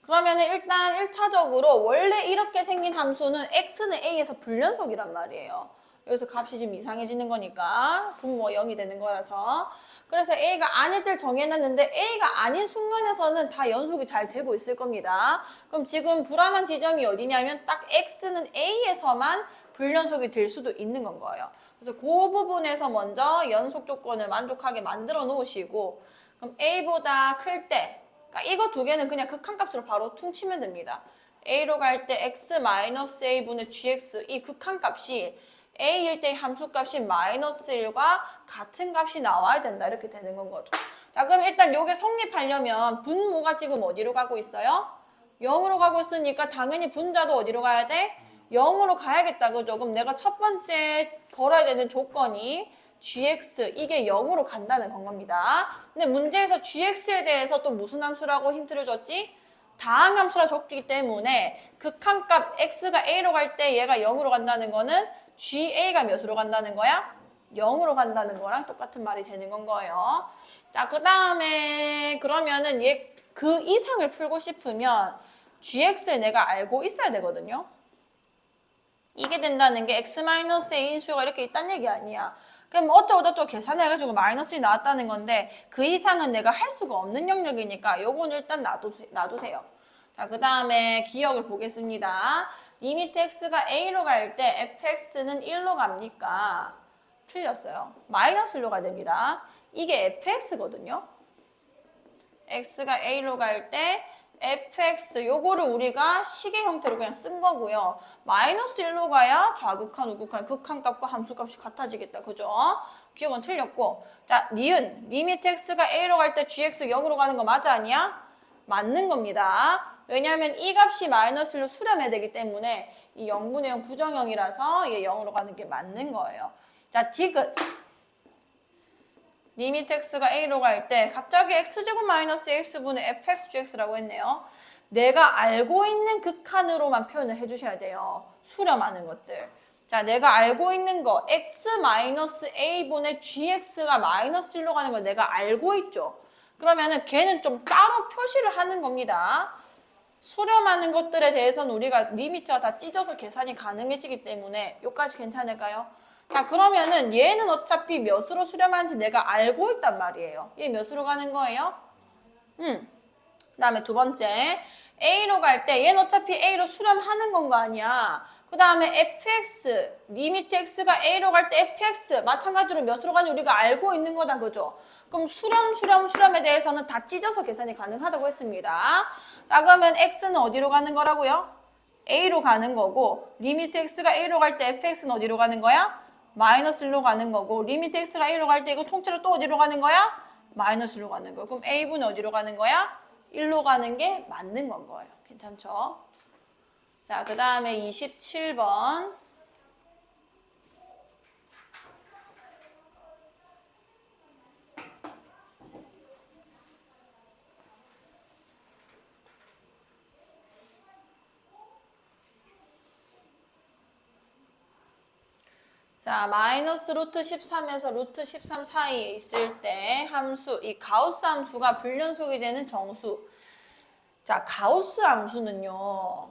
그러면은 일단 1차적으로 원래 이렇게 생긴 함수는 x는 a에서 불연속이란 말이에요. 여기서 값이 지금 이상해지는 거니까 분모 0이 되는 거라서 그래서 a가 아닐 때를 정해놨는데 a가 아닌 순간에서는 다 연속이 잘 되고 있을 겁니다. 그럼 지금 불안한 지점이 어디냐면 딱 x는 a에서만 불연속이 될 수도 있는 건 거예요. 그래서 그 부분에서 먼저 연속 조건을 만족하게 만들어 놓으시고 그럼 a보다 클 때 그러니까 이거 두 개는 그냥 극한값으로 바로 퉁치면 됩니다. a로 갈 때 x-a분의 gx 이 극한값이 a일 때 함수값이 마이너스 1과 같은 값이 나와야 된다. 이렇게 되는 건 거죠. 자, 그럼 일단 요게 성립하려면 분모가 지금 어디로 가고 있어요? 0으로 가고 있으니까 당연히 분자도 어디로 가야 돼? 0으로 가야겠다. 그죠? 그럼 내가 첫 번째 걸어야 되는 조건이 gx 이게 0으로 간다는 건 겁니다. 근데 문제에서 gx에 대해서 또 무슨 함수라고 힌트를 줬지? 다항함수라 줬기 때문에 극한값 x가 a로 갈 때 얘가 0으로 간다는 거는 GA가 몇으로 간다는 거야? 0으로 간다는 거랑 똑같은 말이 되는 건 거예요. 자, 그 다음에 그러면은 얘 그 이상을 풀고 싶으면 GX를 내가 알고 있어야 되거든요. 이게 된다는 게 x-a인 수가 이렇게 있다는 얘기 아니야. 그럼 어쩌고저쩌고 계산해가지고 마이너스 1이 나왔다는 건데 그 이상은 내가 할 수가 없는 영역이니까 요건 일단 놔두세요. 자, 그 다음에 기억을 보겠습니다. 리미트 x가 a로 갈 때 fx는 1로 갑니까? 틀렸어요. 마이너스 1로 가야 됩니다. 이게 fx거든요. x가 a로 갈 때 fx 요거를 우리가 식의 형태로 그냥 쓴 거고요. 마이너스 1로 가야 좌극한, 우극한, 극한값과 함수값이 같아지겠다. 그죠? 기억은 틀렸고 자, 니은 리미트 x가 a로 갈 때 gx 0으로 가는 거 맞아 아니야? 맞는 겁니다. 왜냐하면 이 값이 마이너스 1로 수렴해야 되기 때문에 이 0분의 0 부정형이라서 얘 0으로 가는 게 맞는 거예요. 자, 디귿. 리미트 x가 a로 갈 때 갑자기 x제곱 마이너스 x분의 fxgx라고 했네요. 내가 알고 있는 극한으로만 표현을 해주셔야 돼요. 수렴하는 것들. 자, 내가 알고 있는 거 x 마이너스 a분의 gx가 마이너스 1로 가는 걸 내가 알고 있죠. 그러면은 걔는 좀 따로 표시를 하는 겁니다. 수렴하는 것들에 대해서는 우리가 리미트가 다 찢어서 계산이 가능해지기 때문에 여기까지 괜찮을까요? 자, 그러면은 얘는 어차피 몇으로 수렴하는지 내가 알고 있단 말이에요. 얘 몇으로 가는 거예요? 그 다음에 두 번째 A로 갈 때 얘는 어차피 A로 수렴하는 건 거 아니야. 그 다음에 fx, 리미트 x가 A로 갈 때 fx 마찬가지로 몇으로 가는지 우리가 알고 있는 거다, 그죠? 그럼 수렴에 대해서는 다 찢어서 계산이 가능하다고 했습니다. 자, 그러면 x는 어디로 가는 거라고요? A로 가는 거고 리미트 x가 A로 갈 때 fx는 어디로 가는 거야? 마이너스 1로 가는 거고 리미트 x가 A로 갈 때 이거 통째로 또 어디로 가는 거야? 마이너스 1로 가는 거야. 그럼 A분은 어디로 가는 거야? 1로 가는 게 맞는 건 거예요. 괜찮죠? 자, 그 다음에 27번. 자, 마이너스 루트 13에서 루트 13 사이에 있을 때 함수, 이 가우스 함수가 불연속이 되는 정수. 자, 가우스 함수는요.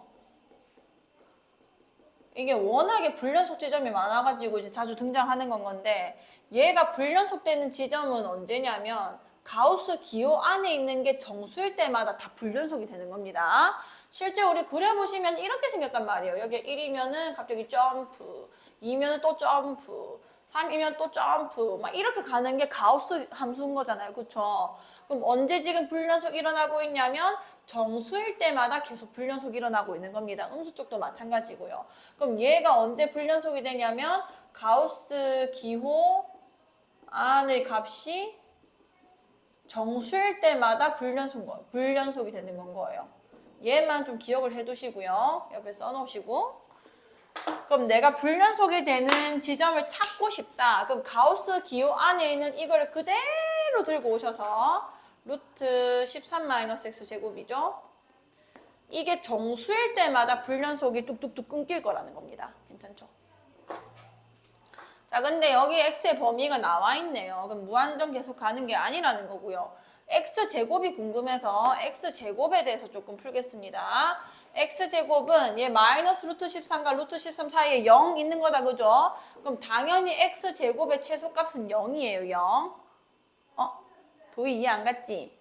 이게 워낙에 불연속 지점이 많아가지고 이제 자주 등장하는 건데 얘가 불연속되는 지점은 언제냐면 가우스 기호 안에 있는 게 정수일 때마다 다 불연속이 되는 겁니다. 실제 우리 그려보시면 이렇게 생겼단 말이에요. 여기 1이면은 갑자기 점프, 2면은 또 점프, 3이면 또 점프 막 이렇게 가는 게 가우스 함수인 거잖아요. 그쵸? 그럼 언제 지금 불연속 일어나고 있냐면 정수일 때마다 계속 불연속이 일어나고 있는 겁니다. 음수 쪽도 마찬가지고요. 그럼 얘가 언제 불연속이 되냐면 가우스 기호 안의 값이 정수일 때마다 불연속이 되는 건 거예요. 얘만 좀 기억을 해두시고요. 옆에 써놓으시고. 그럼 내가 불연속이 되는 지점을 찾고 싶다. 그럼 가우스 기호 안에 있는 이걸 그대로 들고 오셔서 루트 13-x 제곱이죠. 이게 정수일 때마다 불연속이 뚝뚝뚝 끊길 거라는 겁니다. 괜찮죠? 자, 근데 여기 x의 범위가 나와 있네요. 그럼 무한정 계속 가는 게 아니라는 거고요. x제곱이 궁금해서 x제곱에 대해서 조금 풀겠습니다. x제곱은 얘 마이너스 루트 13과 루트 13 사이에 0 있는 거다, 그죠? 그럼 당연히 x제곱의 최소값은 0이에요, 0. 도희 이해 안 갔지?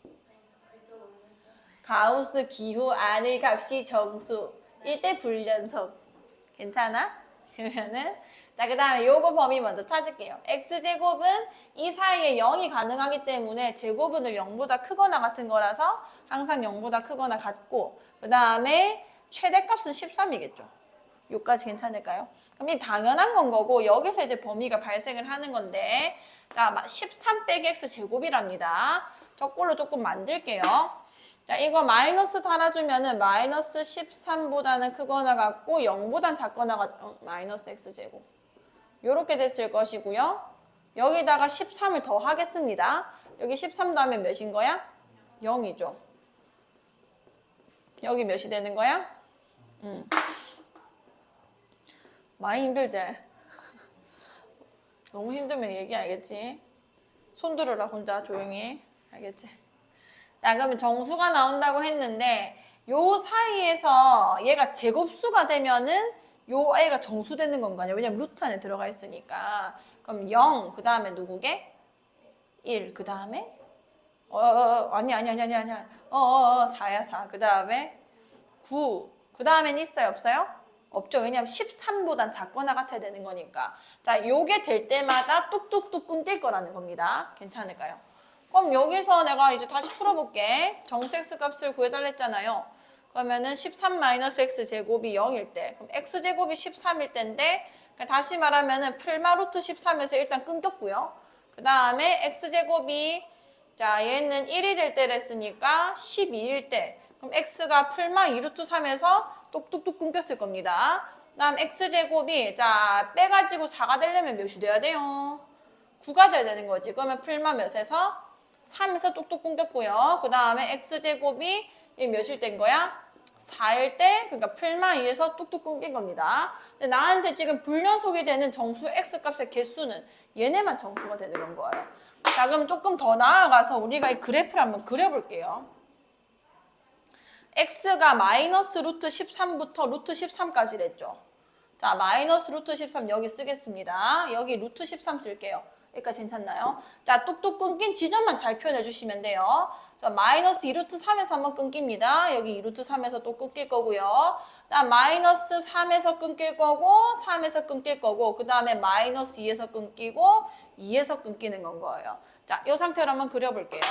가우스 기호 안의 값이 정수. 이때 불연속. 괜찮아? 그러면은 자, 그 다음에 요거 범위 먼저 찾을게요. x제곱은 이 사이에 0이 가능하기 때문에 제곱은을 0보다 크거나 같은 거라서 항상 0보다 크거나 같고 그 다음에 최대값은 13이겠죠. 요까지 괜찮을까요? 그럼 이 당연한 건 거고 여기서 이제 범위가 발생을 하는 건데 자, 13 빼기 x제곱이랍니다. 저꼴로 조금 만들게요. 자, 이거 마이너스 달아주면은 마이너스 13보다는 크거나 같고 0보단 작거나 마이너스 x제곱. 요렇게 됐을 것이고요. 여기다가 13을 더 하겠습니다. 여기 13 다음에 몇인 거야? 0이죠. 여기 몇이 되는 거야? 많이 힘들지? 너무 힘들면 얘기 알겠지? 손 들어라 혼자 조용히. 알겠지? 자, 그러면 정수가 나온다고 했는데 요 사이에서 얘가 제곱수가 되면은 요 a가 정수되는 건가 아니야? 왜냐면 루트 안에 들어가 있으니까. 그럼 0, 그 다음에 누구게? 1, 그 다음에? 아니. 4야, 4. 그 다음에 9. 그 다음엔 있어요, 없어요? 없죠. 왜냐면 13보단 작거나 같아야 되는 거니까. 자, 요게 될 때마다 뚝뚝뚝 끊길 거라는 겁니다. 괜찮을까요? 그럼 여기서 내가 이제 다시 풀어볼게. 정수 x 값을 구해달라 했잖아요. 그러면은 13-x 제곱이 0일 때, 그럼 x 제곱이 13일 때인데, 다시 말하면은 풀마 루트 13에서 일단 끊겼고요. 그 다음에 x 제곱이 자 얘는 1이 될 때랬으니까 12일 때, 그럼 x가 풀마 2루트 3에서 똑똑똑 끊겼을 겁니다. 다음 x제곱이 자 빼가지고 4가 되려면 몇이 돼야 돼요? 9가 돼야 되는 거지. 그러면 풀마 몇에서? 3에서 똑똑 끊겼고요. 그 다음에 x제곱이 몇일 땐 거야? 4일 때, 그러니까 풀마 2에서 뚝뚝 끊긴 겁니다. 근데 나한테 지금 불연속이 되는 정수 x값의 개수는 얘네만 정수가 되는 건 거예요. 자, 그럼 조금 더 나아가서 우리가 이 그래프를 한번 그려볼게요. x가 마이너스 루트 13부터 루트 13까지랬죠. 자, 마이너스 루트 13 여기 쓰겠습니다. 여기 루트 13 쓸게요. 여기까지 괜찮나요? 자, 뚝뚝 끊긴 지점만 잘 표현해 주시면 돼요. 자, 마이너스 2루트 3에서 한번 끊깁니다. 여기 2루트 3에서 또 끊길 거고요. 다음 마이너스 3에서 끊길 거고 3에서 끊길 거고 그 다음에 마이너스 2에서 끊기고 2에서 끊기는 건 거예요. 자, 이 상태로 한번 그려볼게요.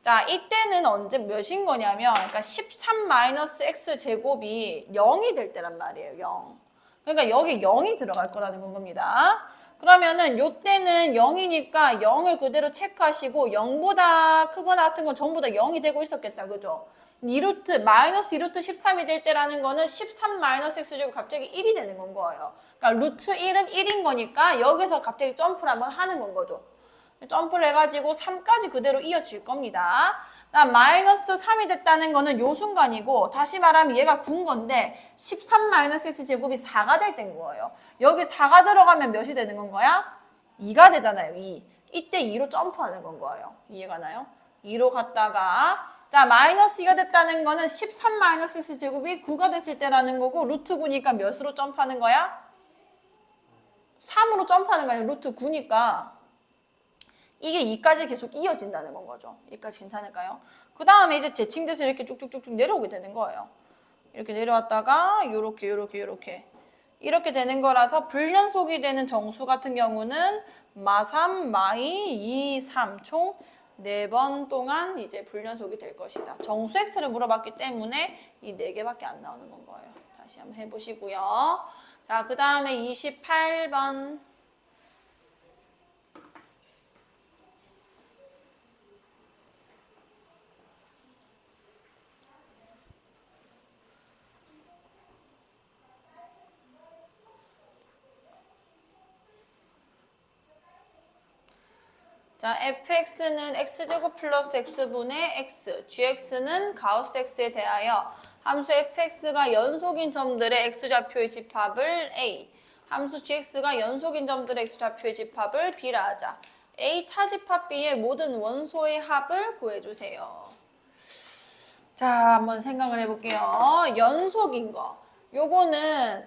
자, 이때는 언제 몇인 거냐면 그러니까 13 마이너스 x 제곱이 0이 될 때란 말이에요. 0. 그러니까 여기 0이 들어갈 거라는 건 겁니다. 그러면은 요때는 0이니까 0을 그대로 체크하시고 0보다 크거나 같은 건 전부 다 0이 되고 있었겠다. 그죠? 2루트, 마이너스 2루트 13이 될 때라는 거는 13 마이너스 x제곱 갑자기 1이 되는 건 거예요. 그러니까 루트 1은 1인 거니까 여기서 갑자기 점프를 한번 하는 건 거죠. 점프를 해가지고 3까지 그대로 이어질 겁니다. 마이너스 3이 됐다는 거는 요 순간이고 다시 말하면 얘가 9인 건데 13 마이너스 x제곱이 4가 될 때인 거예요. 여기 4가 들어가면 몇이 되는 건 거야? 2가 되잖아요. 2. 이때 2로 점프하는 건 거예요. 이해가 나요? 2로 갔다가 자 마이너스 2가 됐다는 거는 13 마이너스 x제곱이 9가 됐을 때라는 거고 루트 9니까 몇으로 점프하는 거야? 3으로 점프하는 거 아니야. 루트 9니까 이게 2까지 계속 이어진다는 건 거죠. 2까지 괜찮을까요? 그 다음에 이제 대칭돼서 이렇게 쭉쭉쭉쭉 내려오게 되는 거예요. 이렇게 내려왔다가 이렇게 되는 거라서 불연속이 되는 정수 같은 경우는 마3, 마2, 2, 3 총 4번 동안 이제 불연속이 될 것이다. 정수 x를 물어봤기 때문에 이 4개밖에 안 나오는 건 거예요. 다시 한번 해보시고요. 자, 그 다음에 28번. 자, fx는 x제곱 플러스 x분의 x, gx는 가우스 x에 대하여 함수 fx가 연속인 점들의 x좌표의 집합을 a, 함수 gx가 연속인 점들의 x좌표의 집합을 b라 하자. a 차집합 b의 모든 원소의 합을 구해주세요. 자, 한번 생각을 해볼게요. 연속인 거. 요거는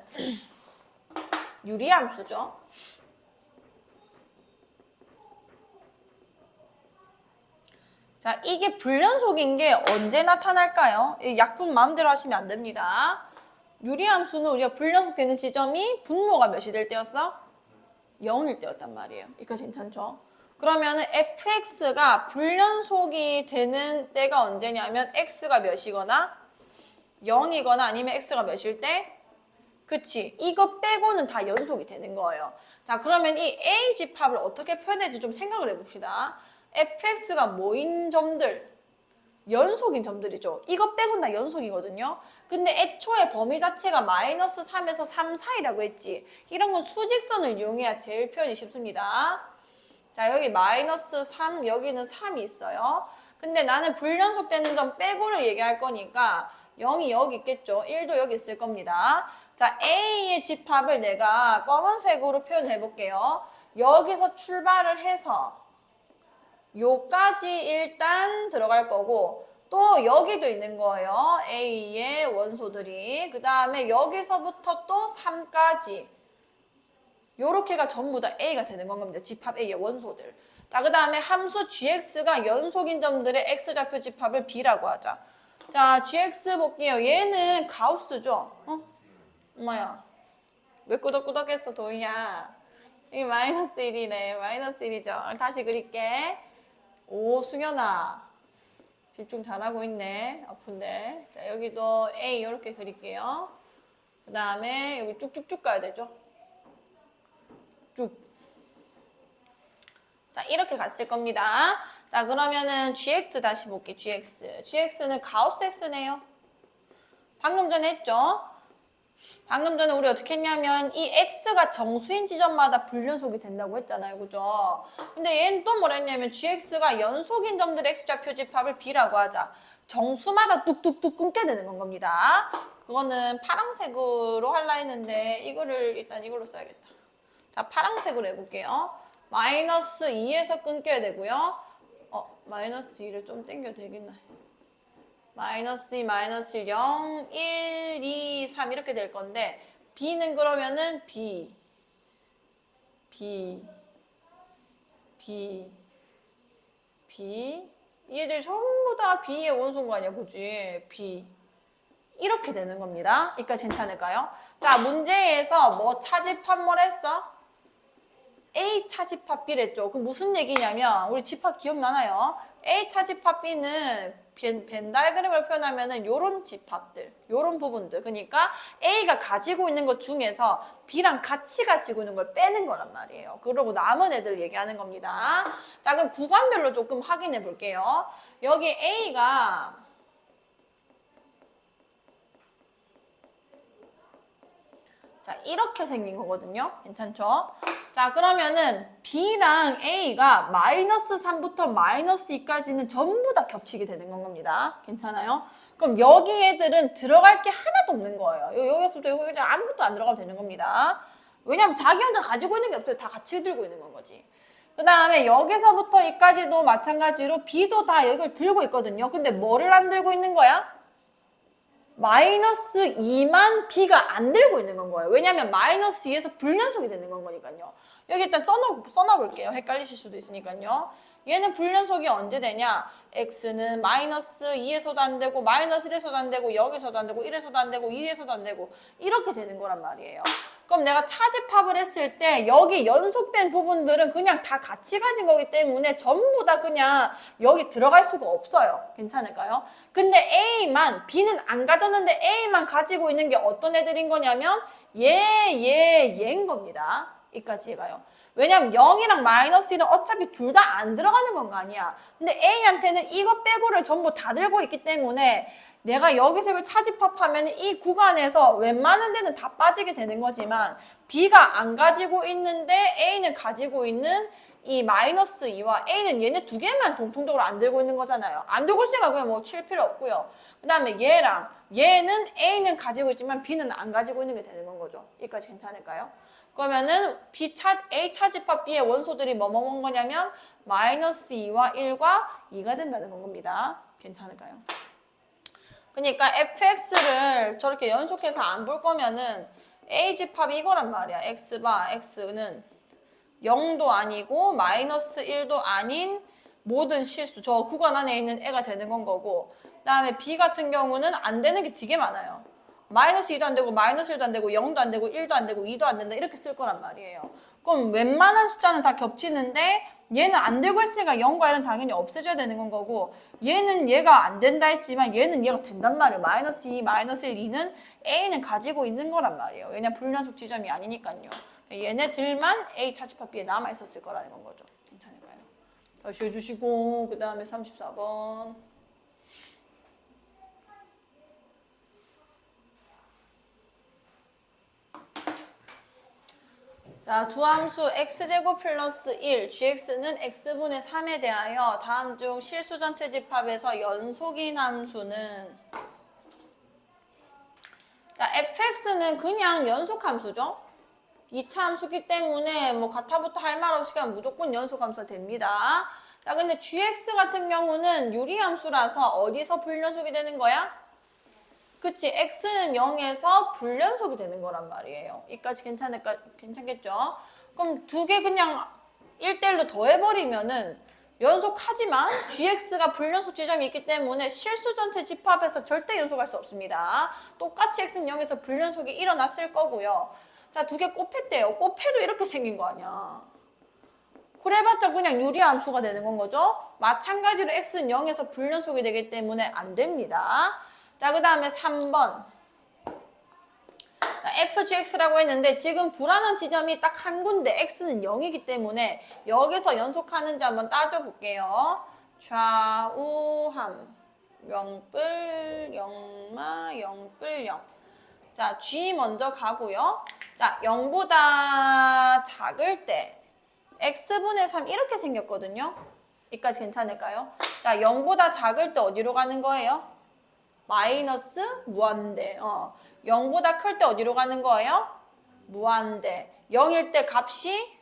유리함수죠. 자, 이게 불연속인 게 언제 나타날까요? 약분 마음대로 하시면 안 됩니다. 유리함수는 우리가 불연속되는 지점이 분모가 몇이 될 때였어? 0일 때였단 말이에요. 이까지 괜찮죠? 그러면은 fx가 불연속이 되는 때가 언제냐면 x가 몇이거나 0이거나 아니면 x가 몇일 때? 그치. 이거 빼고는 다 연속이 되는 거예요. 자, 그러면 이 a 집합을 어떻게 표현할지 좀 생각을 해봅시다. fx가 뭐인 점들? 연속인 점들이죠. 이거 빼고는 다 연속이거든요. 근데 애초에 범위 자체가 마이너스 3에서 3 사이라고 했지. 이런 건 수직선을 이용해야 제일 표현이 쉽습니다. 자, 여기 마이너스 3, 여기는 3이 있어요. 근데 나는 불연속되는 점 빼고를 얘기할 거니까 0이 여기 있겠죠. 1도 여기 있을 겁니다. 자, A의 집합을 내가 검은색으로 표현해 볼게요. 여기서 출발을 해서 요까지 일단 들어갈 거고 또 여기도 있는 거예요. A의 원소들이. 그 다음에 여기서부터 또 3까지 요렇게가 전부 다 A가 되는 건 겁니다. 집합 A의 원소들. 자, 그 다음에 함수 gx가 연속인 점들의 x좌표 집합을 B라고 하자. 자, gx 볼게요. 얘는 가우스죠? 엄마야. 왜 꾸덕꾸덕했어, 도희야? 이게 마이너스 1이래. 마이너스 1이죠. 다시 그릴게. 오, 승현아. 집중 잘하고 있네. 아픈데. 자, 여기도 A 이렇게 그릴게요. 그 다음에 여기 쭉쭉쭉 가야 되죠? 쭉. 자, 이렇게 갔을 겁니다. 자, 그러면은 gx 다시 볼게. gx는 가우스 x네요. 방금 전에 했죠? 방금 전에 우리 어떻게 했냐면 이 x가 정수인 지점마다 불연속이 된다고 했잖아요. 그죠? 근데 얘는 또 뭐라 했냐면 gx가 연속인 점들의 x좌 표집합을 b라고 하자. 정수마다 뚝뚝뚝 끊게 되는 건 겁니다. 그거는 파란색으로 할라 했는데 이거를 일단 이걸로 써야겠다. 자, 파란색으로 해볼게요. 마이너스 2에서 끊겨야 되고요. 마이너스 2를 좀 땡겨도 되겠나? 마이너스 2, 마이너스 1, 0, 1, 2, 3 이렇게 될 건데 b는 그러면은 b 얘들 전부 다 b의 원소인 거 아니야, 그지? b 이렇게 되는 겁니다. 여기까지 괜찮을까요? 자, 문제에서 뭐 차집합 뭘 했어? A 차집합 B랬죠. 그럼 무슨 얘기냐면 우리 집합 기억나나요? A 차집합 B는 벤 다이그램을 표현하면은 요런 집합들, 요런 부분들. 그러니까 A가 가지고 있는 것 중에서 B랑 같이 가지고 있는 걸 빼는 거란 말이에요. 그러고 남은 애들 얘기하는 겁니다. 자, 그럼 구간별로 조금 확인해 볼게요. 여기 A가 자, 이렇게 생긴 거거든요. 괜찮죠? 자, 그러면은 B랑 A가 마이너스 3부터 마이너스 2까지는 전부 다 겹치게 되는 건 겁니다. 괜찮아요? 그럼 여기 애들은 들어갈 게 하나도 없는 거예요. 여기서부터 여기 아무것도 안 들어가면 되는 겁니다. 왜냐면 자기 혼자 가지고 있는 게 없어요. 다 같이 들고 있는 건 거지. 그 다음에 여기서부터 여기까지도 마찬가지로 B도 다 여기를 들고 있거든요. 근데 뭐를 안 들고 있는 거야? 마이너스 2만 B가 안 들고 있는 건 거예요. 왜냐면 마이너스 2에서 불연속이 되는 건 거니까요. 여기 일단 써놔볼게요. 헷갈리실 수도 있으니까요. 얘는 불연속이 언제 되냐? x는 마이너스 2에서도 안 되고 마이너스 1에서도 안 되고 0에서도 안 되고 1에서도 안 되고 2에서도 안 되고 이렇게 되는 거란 말이에요. 그럼 내가 차집합을 했을 때 여기 연속된 부분들은 그냥 다 같이 가진 거기 때문에 전부 다 그냥 여기 들어갈 수가 없어요. 괜찮을까요? 근데 A만, B는 안 가졌는데 A만 가지고 있는 게 어떤 애들인 거냐면 얘인 겁니다. 여기까지 가요. 왜냐면 0이랑 마이너스 1은 어차피 둘 다 안 들어가는 건 거 아니야. 근데 A한테는 이거 빼고를 전부 다 들고 있기 때문에 내가 여기서 이걸 차집합하면 이 구간에서 웬만한 데는 다 빠지게 되는 거지만 B가 안 가지고 있는데 A는 가지고 있는 이 마이너스 2와 A는 얘네 두 개만 공통적으로 안 들고 있는 거잖아요. 안 들고 있으니까 그냥 뭐 칠 필요 없고요. 그 다음에 얘는 A는 가지고 있지만 B는 안 가지고 있는 게 되는 건 거죠. 여기까지 괜찮을까요? 그러면은 A 차집합 B의 원소들이 뭐뭐뭔 거냐면 마이너스 2와 1과 2가 된다는 건 겁니다. 괜찮을까요? 그러니까 fx를 저렇게 연속해서 안 볼 거면은 A 집합이 이거란 말이야. x는 0도 아니고 마이너스 1도 아닌 모든 실수. 저 구간 안에 있는 애가 되는 건 거고 그 다음에 B 같은 경우는 안 되는 게 되게 많아요. 마이너스 2도 안 되고 마이너스 1도 안 되고 0도 안 되고 1도 안 되고 2도 안 된다 이렇게 쓸 거란 말이에요. 그럼 웬만한 숫자는 다 겹치는데 얘는 안 되고 있으니까 0과 1은 당연히 없애줘야 되는 건 거고 얘는 얘가 안 된다 했지만 얘는 얘가 된단 말이에요. 마이너스 2, 마이너스 1, 2는 A는 가지고 있는 거란 말이에요. 왜냐면 불연속 지점이 아니니까요. 얘네들만 A 차집합 B에 남아있었을 거라는 건 거죠. 괜찮을까요? 다시 해주시고 그 다음에 34번 자, 두함수 x제곱 플러스 1, gx는 x분의 3에 대하여 다음 중 실수 전체 집합에서 연속인 함수는 자, fx는 그냥 연속 함수죠. 2차 함수기 때문에 뭐 가타부터 할 말 없이 그냥 무조건 연속 함수가 됩니다. 자, 근데 gx 같은 경우는 유리함수라서 어디서 불연속이 되는 거야? 그치, x는 0에서 불연속이 되는 거란 말이에요. 이까지 괜찮겠죠? 그럼 두 개 그냥 1대1로 더해버리면은 연속하지만 gx가 불연속 지점이 있기 때문에 실수 전체 집합에서 절대 연속할 수 없습니다. 똑같이 x는 0에서 불연속이 일어났을 거고요. 자, 두 개 곱했대요. 곱해도 이렇게 생긴 거 아니야. 그래봤자 그냥 유리함수가 되는 건 거죠. 마찬가지로 x는 0에서 불연속이 되기 때문에 안 됩니다. 자, 그 다음에 3번. 자, fgx라고 했는데 지금 불안한 지점이 딱 한 군데 x는 0이기 때문에 여기서 연속하는지 한번 따져볼게요. 좌우함 0뿔 0마 0뿔 0. 자, G 먼저 가고요. 자, 0보다 작을 때 x분의 3 이렇게 생겼거든요. 여기까지 괜찮을까요? 자, 0보다 작을 때 어디로 가는 거예요? 마이너스 무한대. 0보다 클 때 어디로 가는 거예요? 무한대. 0일 때 값이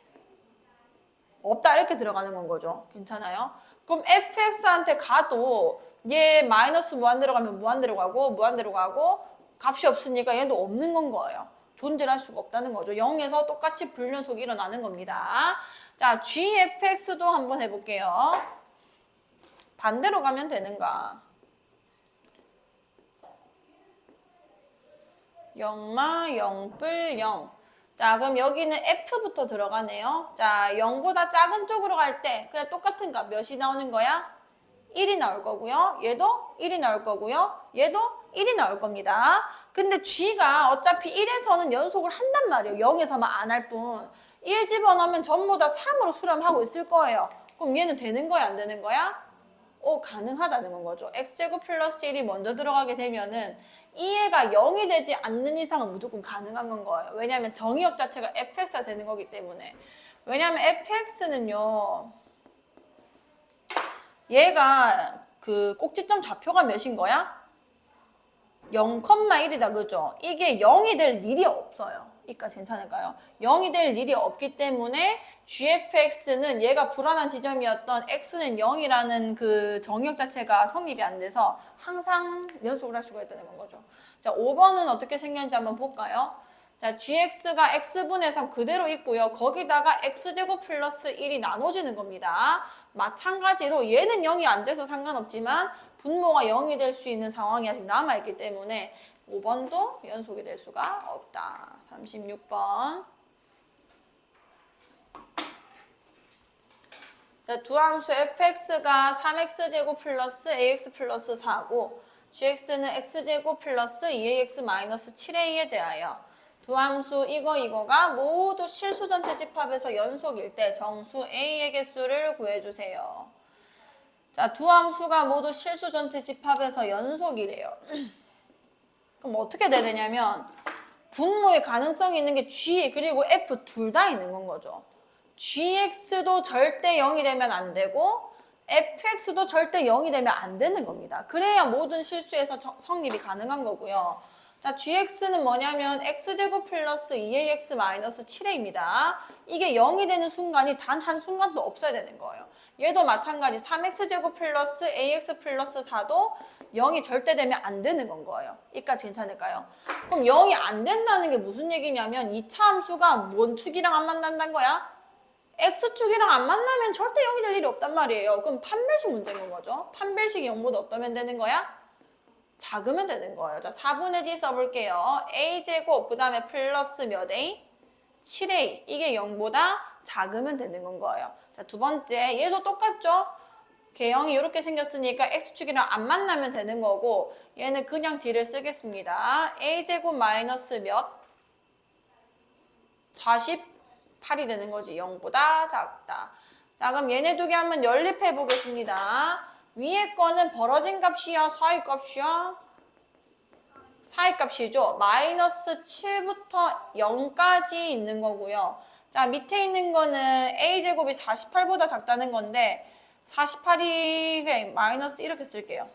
없다 이렇게 들어가는 건 거죠. 괜찮아요? 그럼 fx한테 가도 얘 마이너스 무한대로 가면 무한대로 가고 무한대로 가고 값이 없으니까 얘도 없는 건 거예요. 존재할 수가 없다는 거죠. 0에서 똑같이 불연속이 일어나는 겁니다. 자, gfx도 한번 해볼게요. 반대로 가면 되는가? 0마 0뿔 0. 자, 그럼 여기는 f부터 들어가네요. 자, 0보다 작은 쪽으로 갈 때 그냥 똑같은 값 몇이 나오는 거야? 1이 나올 거고요. 얘도 1이 나올 거고요. 얘도 1이 나올 겁니다. 근데 g가 어차피 1에서는 연속을 한단 말이에요. 0에서만 안 할 뿐. 1 집어넣으면 전부 다 3으로 수렴하고 있을 거예요. 그럼 얘는 되는 거야, 안 되는 거야? 가능하다는 건 거죠. x제곱 플러스 1이 먼저 들어가게 되면은 이 애가 0이 되지 않는 이상은 무조건 가능한 건 거예요. 왜냐하면 정의역 자체가 fx가 되는 거기 때문에. 왜냐하면 fx는요. 얘가 그 꼭지점 좌표가 몇인 거야? 0,1이다, 그죠? 이게 0이 될 일이 없어요. 여기까지 괜찮을까요? 0이 될 일이 없기 때문에 gfx는 얘가 불안한 지점이었던 x는 0이라는 그 정의역 자체가 성립이 안 돼서 항상 연속을 할 수가 있다는 건 거죠. 자, 5번은 어떻게 생겼는지 한번 볼까요? 자, gx가 x분의 3 그대로 있고요. 거기다가 x제곱 플러스 1이 나눠지는 겁니다. 마찬가지로 얘는 0이 안 돼서 상관없지만 분모가 0이 될 수 있는 상황이 아직 남아있기 때문에 5번도 연속이 될 수가 없다. 36번. 자, 두 함수 fx가 3x제곱 플러스 ax 플러스 4고 gx는 x제곱 플러스 2ax 마이너스 7a에 대하여 두 함수 이거가 모두 실수 전체 집합에서 연속일 때 정수 a의 개수를 구해주세요. 자, 두 함수가 모두 실수 전체 집합에서 연속이래요. 그럼 어떻게 돼야 되냐면 분모의 가능성이 있는 게 g 그리고 f 둘 다 있는 건 거죠. gx도 절대 0이 되면 안 되고 fx도 절대 0이 되면 안 되는 겁니다. 그래야 모든 실수에서 성립이 가능한 거고요. 자, gx는 뭐냐면 x제곱 플러스 2ax 마이너스 7a입니다. 이게 0이 되는 순간이 단 한 순간도 없어야 되는 거예요. 얘도 마찬가지 3x제곱 플러스 ax 플러스 4도 0이 절대 되면 안 되는 건 거예요. 여기까지 괜찮을까요? 그럼 0이 안 된다는 게 무슨 얘기냐면 2차 함수가 뭔 축이랑 안 만난다는 거야? x축이랑 안 만나면 절대 0이 될 일이 없단 말이에요. 그럼 판별식 문제인 건 거죠. 판별식이 0보다 없다면 되는 거야? 작으면 되는 거예요. 자, 4분의 d 써볼게요. a제곱 그 다음에 플러스 몇 a? 7a. 이게 0보다 작으면 되는 건 거예요. 자, 두 번째 얘도 똑같죠? 개형이 이렇게 생겼으니까 x축이랑 안 만나면 되는 거고 얘는 그냥 d를 쓰겠습니다. a제곱 마이너스 몇? 48이 되는 거지. 0보다 작다. 자, 그럼 얘네 두 개 한번 연립해 보겠습니다. 위에 거는 벌어진 값이야? 사이 값이야? 사이 값이죠. 마이너스 7부터 0까지 있는 거고요. 자, 밑에 있는 거는 a제곱이 48보다 작다는 건데 48이 마이너스 이렇게 쓸게요.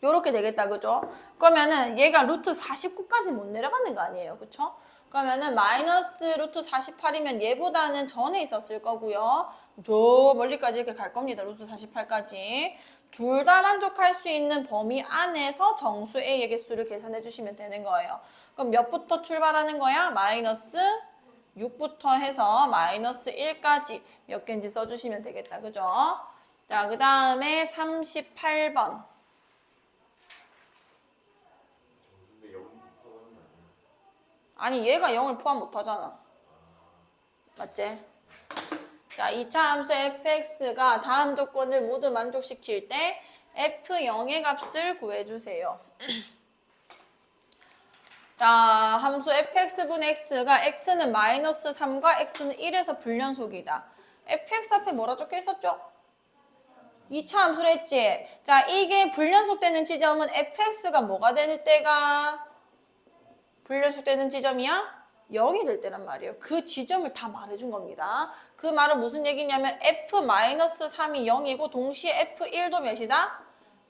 요렇게 되겠다, 그죠? 그러면은 얘가 루트 49까지 못 내려가는 거 아니에요, 그쵸? 그러면은 마이너스 루트 48이면 얘보다는 전에 있었을 거고요. 저 멀리까지 이렇게 갈 겁니다, 루트 48까지. 둘 다 만족할 수 있는 범위 안에서 정수 A의 개수를 계산해 주시면 되는 거예요. 그럼 몇부터 출발하는 거야? 마이너스 6부터 해서 마이너스 1까지 몇 개인지 써주시면 되겠다, 그죠? 자, 그 다음에 38번. 아니 얘가 0을 포함 못하잖아. 맞지? 자, 2차 함수 fx가 다음 조건을 모두 만족시킬 때 f0의 값을 구해주세요. 자, 함수 fx분의 x가 x는 마이너스 3과 x는 1에서 불연속이다. fx 앞에 뭐라 적혀 있었죠? 2차 함수로 했지? 자, 이게 불연속되는 지점은 fx가 뭐가 될 때가 불연속되는 지점이야? 0이 될 때란 말이에요. 그 지점을 다 말해준 겁니다. 그 말은 무슨 얘기냐면 f-3이 0이고 동시에 f1도 몇이다?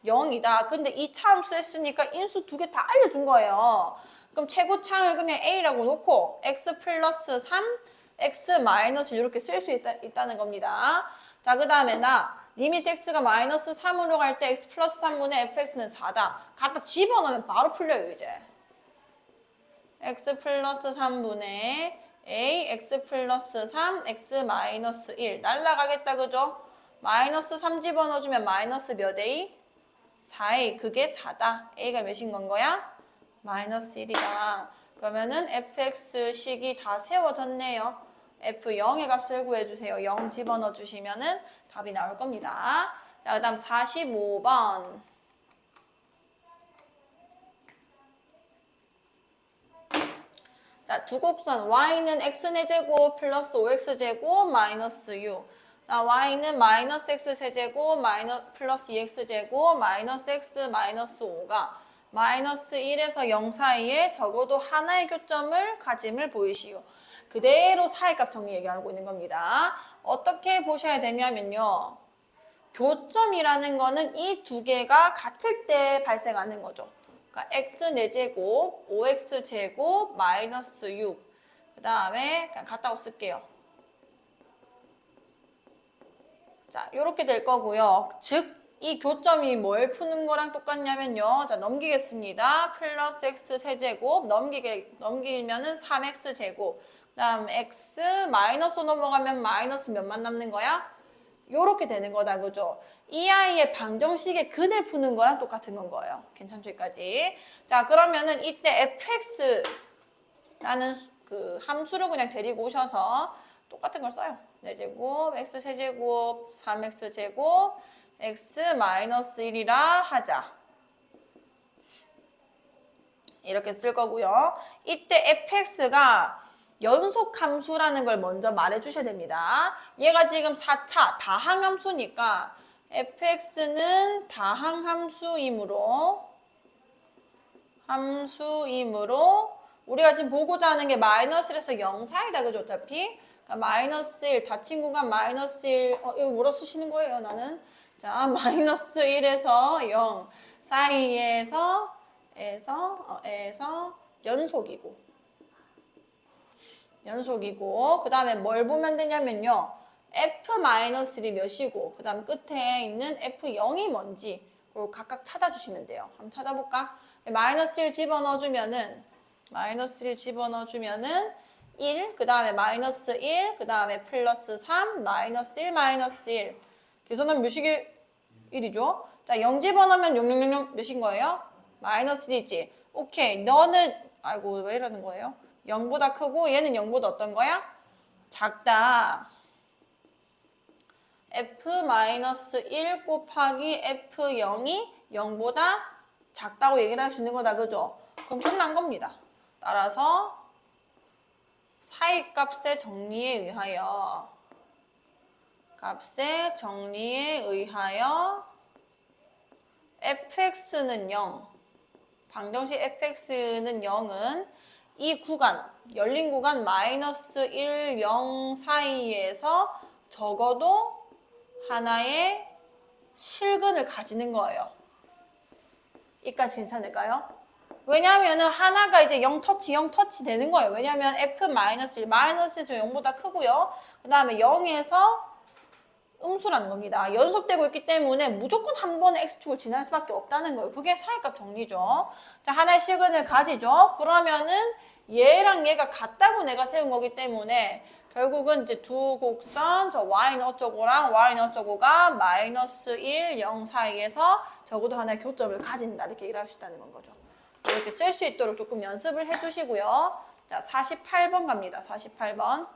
0이다. 근데 2차 함수 했으니까 인수 두 개 다 알려준 거예요. 그럼 최고차를 그냥 a라고 놓고 x 플러스 3, x 마이너스 이렇게 쓸 수 있다는 겁니다. 자, 그 다음에 리미트 x가 마이너스 3으로 갈 때 x 플러스 3분의 fx는 4다. 갖다 집어넣으면 바로 풀려요, 이제. x 플러스 3분의 a, x 플러스 3, x 마이너스 1. 날라가겠다, 그죠? 마이너스 3 집어넣어주면 마이너스 몇 a? 4a. 그게 4다. a가 몇인 건 거야? 마이너스 1이다. 그러면은 fx식이 다 세워졌네요. f0의 값을 구해주세요. 0 집어넣어주시면은 답이 나올 겁니다. 자, 그 다음 45번. 자, 두 곡선 y는 x제곱 플러스 5x제곱 마이너스 6. 자, y는 마이너스 x세제곱 플러스 2x제곱 마이너스 x 마이너스 5가 마이너스 1에서 0 사이에 적어도 하나의 교점을 가짐을 보이시오. 그대로 사이값 정리 얘기하고 있는 겁니다. 어떻게 보셔야 되냐면요. 교점이라는 거는 이 두 개가 같을 때 발생하는 거죠. 그러니까 x 4제곱, 5x제곱, 마이너스 6. 그 다음에 그냥 같다고 쓸게요. 자, 요렇게 될 거고요. 즉, 이 교점이 뭘 푸는 거랑 똑같냐면요. 자, 넘기겠습니다. 플러스 x 세제곱, 넘기면은 3x제곱. 그 다음 x 마이너스 넘어가면 마이너스 몇만 남는 거야? 요렇게 되는 거다, 그죠? 이 아이의 방정식의 근을 푸는 거랑 똑같은 건 거예요. 괜찮죠, 여기까지? 자, 그러면은 이때 fx라는 그 함수를 그냥 데리고 오셔서 똑같은 걸 써요. 4제곱, x 세제곱, 3x제곱, x 마이너스 1이라 하자. 이렇게 쓸 거고요. 이때 fx가 연속 함수라는 걸 먼저 말해 주셔야 됩니다. 얘가 지금 4차 다항함수니까 fx는 다항함수이므로 우리가 지금 보고자 하는 게 마이너스 1에서 0 사이다, 그죠? 어차피 그러니까 마이너스 1 닫힌 구간 마이너스 1 이거 뭐라 쓰시는 거예요, 나는? 자, 마이너스 1에서 0 사이에서 연속이고 그 다음에 뭘 보면 되냐면요. f-1이 몇이고 그 다음 끝에 있는 f0이 뭔지 그걸 각각 찾아주시면 돼요. 한번 찾아볼까? 마이너스 1 집어넣어주면은 1, 그 다음에 마이너스 1, 그 다음에 플러스 3, 마이너스 1, 마이너스 1. 계산하면 몇이게 1이죠? 자, 0 집어넣으면 0 몇인 거예요? 마이너스 1이지. 오케이. 너는, 아이고, 왜 이러는 거예요? 0보다 크고 얘는 0보다 어떤 거야? 작다. f-1 곱하기 f0이 0보다 작다고 얘기를 할 수 있는 거다, 그죠? 그럼 끝난 겁니다. 따라서 사이값의 정리에 의하여 fx는 0, 방정식 fx는 0은 이 구간, 열린 구간 마이너스 1, 0 사이에서 적어도 하나의 실근을 가지는 거예요. 이까지 괜찮을까요? 왜냐하면 하나가 이제 0 터치 되는 거예요. 왜냐하면 f-1, 마이너스 0보다 크고요. 그 다음에 0에서 음수라는 겁니다. 연속되고 있기 때문에 무조건 한 번에 x축을 지날 수밖에 없다는 거예요. 그게 사이값 정리죠. 자, 하나의 실근을 가지죠. 그러면은 얘랑 얘가 같다고 내가 세운 거기 때문에 결국은 이제 두 곡선 저 y는 어쩌고랑 y는 어쩌고가 마이너스 1, 0 사이에서 적어도 하나의 교점을 가진다. 이렇게 얘기를 할 수 있다는 건 거죠. 이렇게 쓸 수 있도록 조금 연습을 해주시고요. 자, 48번 갑니다. 48번.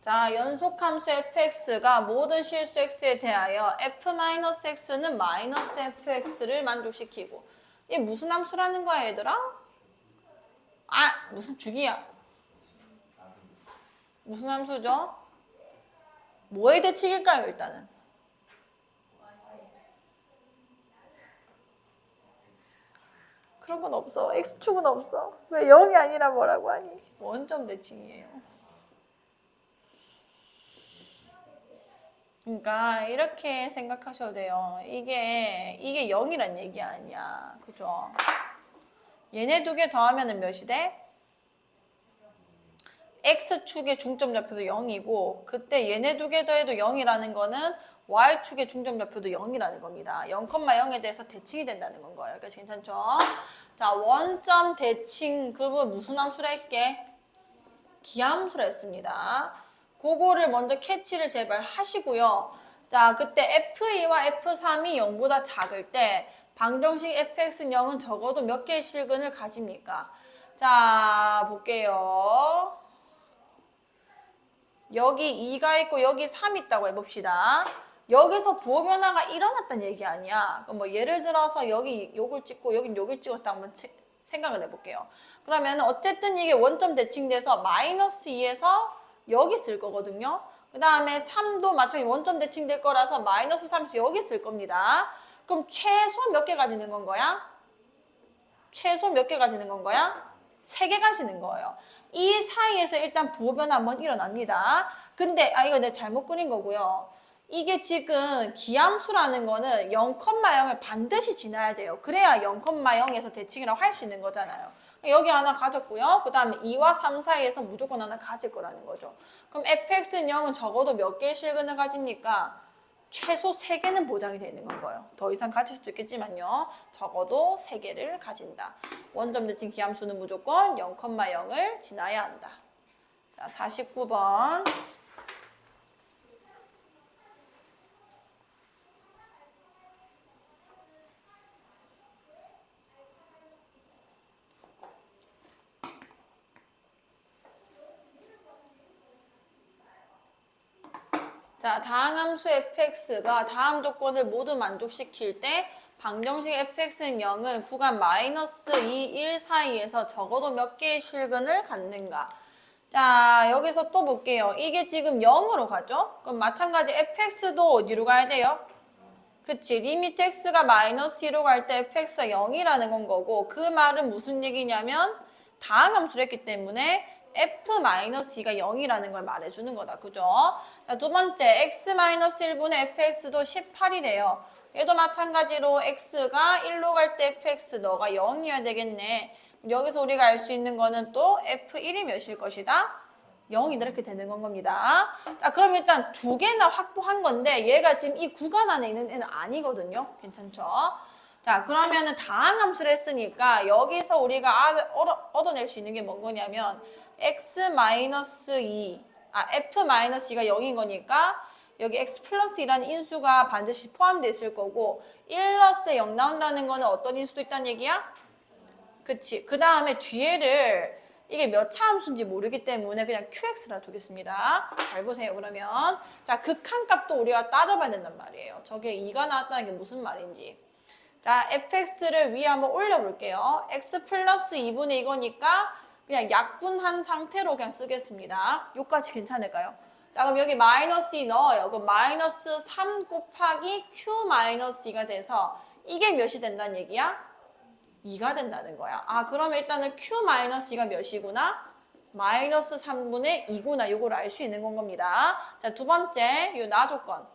자, 연속함수 fx가 모든 실수 x에 대하여 f-x는 마이너스 fx를 만족시키고 이게 무슨 함수라는 거야, 얘들아? 아, 무슨 주기야? 무슨 함수죠? 뭐의 대칭일까요, 일단은? 그런 건 없어. x축은 없어. 왜 0이 아니라 뭐라고 하니? 원점 대칭이에요. 그러니까 이렇게 생각하셔도 돼요. 이게 0이란 얘기 아니야. 그죠? 얘네 두 개 더하면 몇이 돼? x축의 중점좌표도 0이고 그때 얘네 두 개 더해도 0이라는 거는 y축의 중점좌표도 0이라는 겁니다. 0,0에 대해서 대칭이 된다는 건 거예요. 그래서 괜찮죠? 자, 원점 대칭 그러면 무슨 함수라 했게? 기함수라 했습니다. 그거를 먼저 캐치를 제발 하시고요. 자, 그때 F2와 F3이 0보다 작을 때 방정식 fx는 0은 적어도 몇 개의 실근을 가집니까? 자, 볼게요. 여기 2가 있고 여기 3 있다고 해봅시다. 여기서 부호 변화가 일어났다는 얘기 아니야. 그럼 뭐 예를 들어서 여기 요걸 찍고 여긴 요걸 찍었다 한번 생각을 해볼게요. 그러면 어쨌든 이게 원점 대칭돼서 마이너스 2에서 여기 쓸 거거든요. 그 다음에 3도 마찬가지 원점 대칭될 거라서 마이너스 3에서 여기 쓸 겁니다. 그럼 최소 몇 개 가지는 건 거야? 최소 몇 개 가지는 건 거야? 3개 가지는 거예요. 이 사이에서 일단 부호 변화 한번 일어납니다. 근데 이거 내가 잘못 그린 거고요. 이게 지금 기함수라는 거는 0,0을 반드시 지나야 돼요. 그래야 0,0에서 대칭이라고 할 수 있는 거잖아요. 여기 하나 가졌고요. 그 다음에 2와 3 사이에서 무조건 하나 가질 거라는 거죠. 그럼 fx는 0은 적어도 몇 개의 실근을 가집니까? 최소 3개는 보장이 되는 건 거예요. 더 이상 가질 수도 있겠지만요. 적어도 3개를 가진다. 원점 대칭 기함수는 무조건 0,0을 지나야 한다. 자, 49번. 자, 다항함수 fx가 다음 조건을 모두 만족시킬 때 방정식 fx는 0은 구간 마이너스 2, 1 사이에서 적어도 몇 개의 실근을 갖는가. 자, 여기서 또 볼게요. 이게 지금 0으로 가죠? 그럼 마찬가지 fx도 어디로 가야 돼요? 그치, 리미트 x가 마이너스 2로 갈 때 fx가 0이라는 건 거고 그 말은 무슨 얘기냐면 다항함수를 했기 때문에 f-2가 0이라는 걸 말해주는 거다. 그죠? 자, 두 번째, x-1분의 fx도 18이래요. 얘도 마찬가지로 x가 1로 갈 때 fx 너가 0이어야 되겠네. 여기서 우리가 알 수 있는 거는 또 f1이 몇일 것이다? 0이 이렇게 되는 건 겁니다. 자, 그럼 일단 두 개나 확보한 건데 얘가 지금 이 구간 안에 있는 애는 아니거든요. 괜찮죠? 자, 그러면은 다항함수를 했으니까 여기서 우리가 얻어낼 수 있는 게 뭔 거냐면 f-2가 0인 거니까 여기 x 플러스 2라는 인수가 반드시 포함되어 있을 거고 1 넣었을 때 0 나온다는 거는 어떤 인수도 있다는 얘기야? 그치. 그 다음에 뒤에를 이게 몇 차 함수인지 모르기 때문에 그냥 qx라 두겠습니다. 잘 보세요. 그러면 자, 극한값도 우리가 따져봐야 된단 말이에요. 저게 2가 나왔다는 게 무슨 말인지. 자, fx를 위에 한번 올려볼게요. x 플러스 2분의 이거니까 그냥 약분한 상태로 그냥 쓰겠습니다. 요까지 괜찮을까요? 자, 그럼 여기 마이너스 2 넣어요. 그럼 마이너스 3 곱하기 q 마이너스 2가 돼서 이게 몇이 된다는 얘기야? 2가 된다는 거야. 아, 그러면 일단은 q-2가 몇이구나? 마이너스 3분의 2구나. 요걸 알 수 있는 건 겁니다. 자, 두 번째, 요 나조건.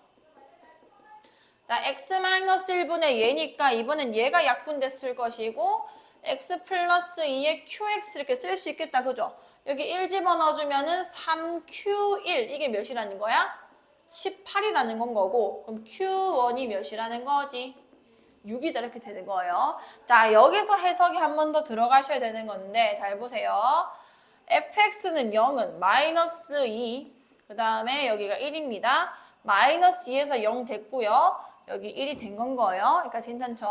자, x-1분의 얘니까 이번엔 얘가 약분됐을 것이고 x 플러스 2에 qx 이렇게 쓸 수 있겠다. 그죠? 여기 1 집어넣어주면은 3q1 이게 몇이라는 거야? 18이라는 건 거고 그럼 q1이 몇이라는 거지? 6이다 이렇게 되는 거예요. 자, 여기서 해석이 한 번 더 들어가셔야 되는 건데 잘 보세요. fx는 0은 마이너스 2, 그 다음에 여기가 1입니다. 마이너스 2에서 0 됐고요. 여기 1이 된 건 거예요. 그러니까 괜찮죠?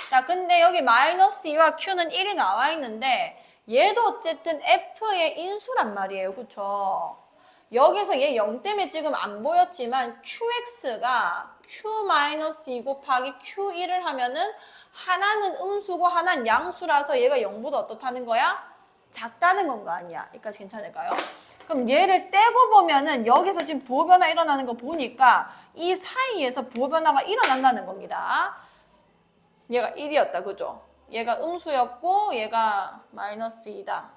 자, 근데 여기 마이너스 2와 q는 1이 나와 있는데 얘도 어쨌든 f의 인수란 말이에요. 그쵸? 여기서 얘 0 때문에 지금 안 보였지만 qx가 q-2 곱하기 q1을 하면은 하나는 음수고 하나는 양수라서 얘가 0보다 어떻다는 거야? 작다는 건 거 아니야. 여기까지 괜찮을까요? 그럼 얘를 떼고 보면은 여기서 지금 부호 변화 일어나는 거 보니까 이 사이에서 부호 변화가 일어난다는 겁니다. 얘가 1이었다. 그죠? 얘가 음수였고 얘가 마이너스 2다.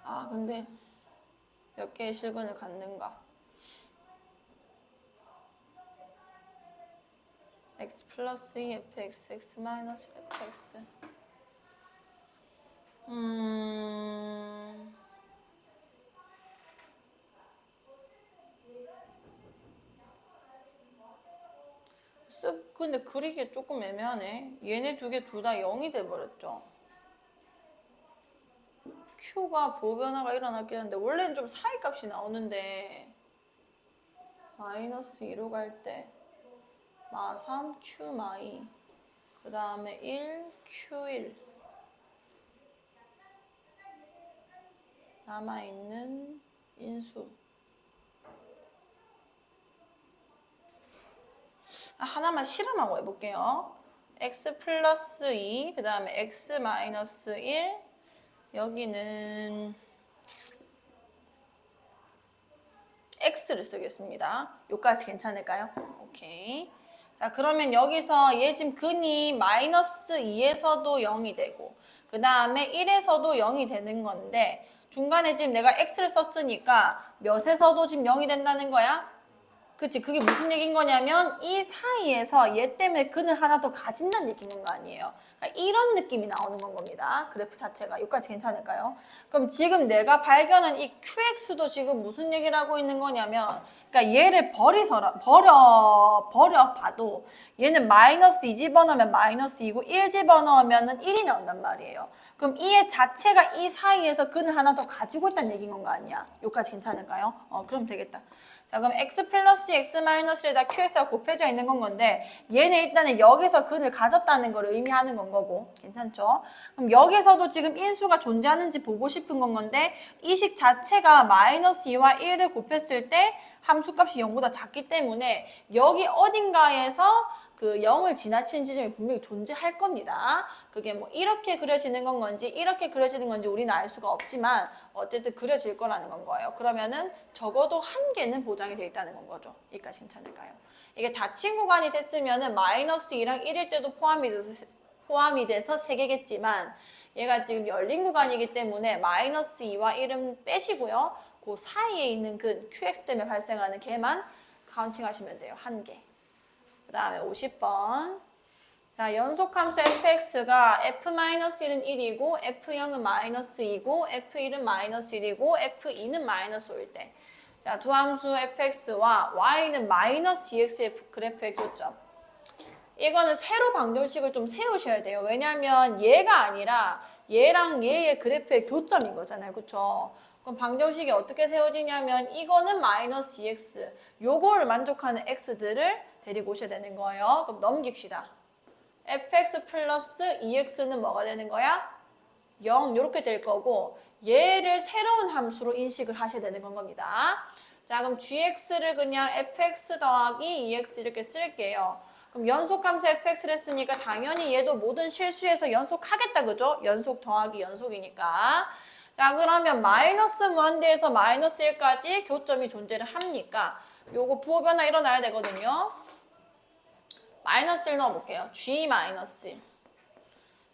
아 근데 몇 개의 실근을 갖는가? x 플러스 2 fx, x 마이너스 fx. 근데 그리기 조금 애매하네. 얘네 두 개 둘 다 0이 돼버렸죠. Q가 부호 변화가 일어났긴 한데 원래는 좀 사이 값이 나오는데 마이너스 2로 갈 때 마3 Q 마2 그 다음에 1 Q1 남아있는 인수 하나만 실험하고 해볼게요. x 플러스 2 그 다음에 x 마이너스 1 여기는 x를 쓰겠습니다. 여기까지 괜찮을까요? 오케이. 자 그러면 여기서 얘 지금 근이 마이너스 2에서도 0이 되고 그 다음에 1에서도 0이 되는 건데 중간에 지금 내가 x를 썼으니까 몇에서도 지금 0이 된다는 거야? 그치? 그게 무슨 얘기인 거냐면 이 사이에서 얘 때문에 근을 하나 더 가진다는 얘기인 거 아니에요. 그러니까 이런 느낌이 나오는 건 겁니다. 그래프 자체가. 여기까지 괜찮을까요? 그럼 지금 내가 발견한 이 QX도 지금 무슨 얘기를 하고 있는 거냐면 그러니까 얘를 버려봐도 얘는 마이너스 2 집어넣으면 마이너스 2고 1 집어넣으면 1이 나온단 말이에요. 그럼 이 애 자체가 이 사이에서 근을 하나 더 가지고 있다는 얘기인 건 거 아니야? 여기까지 괜찮을까요? 그럼 되겠다. 자 그럼 x 플러스 x 마이너스에다 qx가 곱해져 있는 건 건데 얘는 일단은 여기서 근을 가졌다는 걸 의미하는 건 거고 괜찮죠? 그럼 여기서도 지금 인수가 존재하는지 보고 싶은 건 건데 이 식 자체가 마이너스 2와 1을 곱했을 때 함수값이 0보다 작기 때문에 여기 어딘가에서 그 0을 지나치는 지점이 분명히 존재할 겁니다. 그게 뭐 이렇게 그려지는 건 건지 이렇게 그려지는 건지 우리는 알 수가 없지만 어쨌든 그려질 거라는 건 거예요. 그러면은 적어도 한 개는 보장이 돼 있다는 건 거죠. 여기까지 괜찮을까요? 이게 닫힌 구간이 됐으면은 마이너스 2랑 1일 때도 포함이 돼서 3개겠지만 얘가 지금 열린 구간이기 때문에 마이너스 2와 1은 빼시고요. 그 사이에 있는 근 QX 때문에 발생하는 개만 카운팅 하시면 돼요. 한 개. 그 다음에 50번. 자, 연속함수 fx가 f-1은 1이고 f0은 마이너스 2고 f1은 마이너스 1이고 f2는 마이너스 5일 때. 자, 두 함수 fx와 y는 마이너스 2x의 그래프의 교점. 이거는 세로 방정식을 좀 세우셔야 돼요. 왜냐하면 얘가 아니라 얘랑 얘의 그래프의 교점인 거잖아요. 그쵸? 그럼 방정식이 어떻게 세워지냐면 이거는 마이너스 2x 요거를 만족하는 x들을 데리고 오셔야 되는 거예요. 그럼 넘깁시다. fx 플러스 2x는 뭐가 되는 거야? 0 이렇게 될 거고 얘를 새로운 함수로 인식을 하셔야 되는 건 겁니다. 자 그럼 gx를 그냥 fx 더하기 2x 이렇게 쓸게요. 그럼 연속함수 fx를 했으니까 당연히 얘도 모든 실수에서 연속하겠다 그죠? 연속 더하기 연속이니까. 자 그러면 마이너스 무한대에서 마이너스 1까지 교점이 존재를 합니까? 요거 부호 변화 일어나야 되거든요. 마이너스 1 넣어볼게요. g 마이너스 1.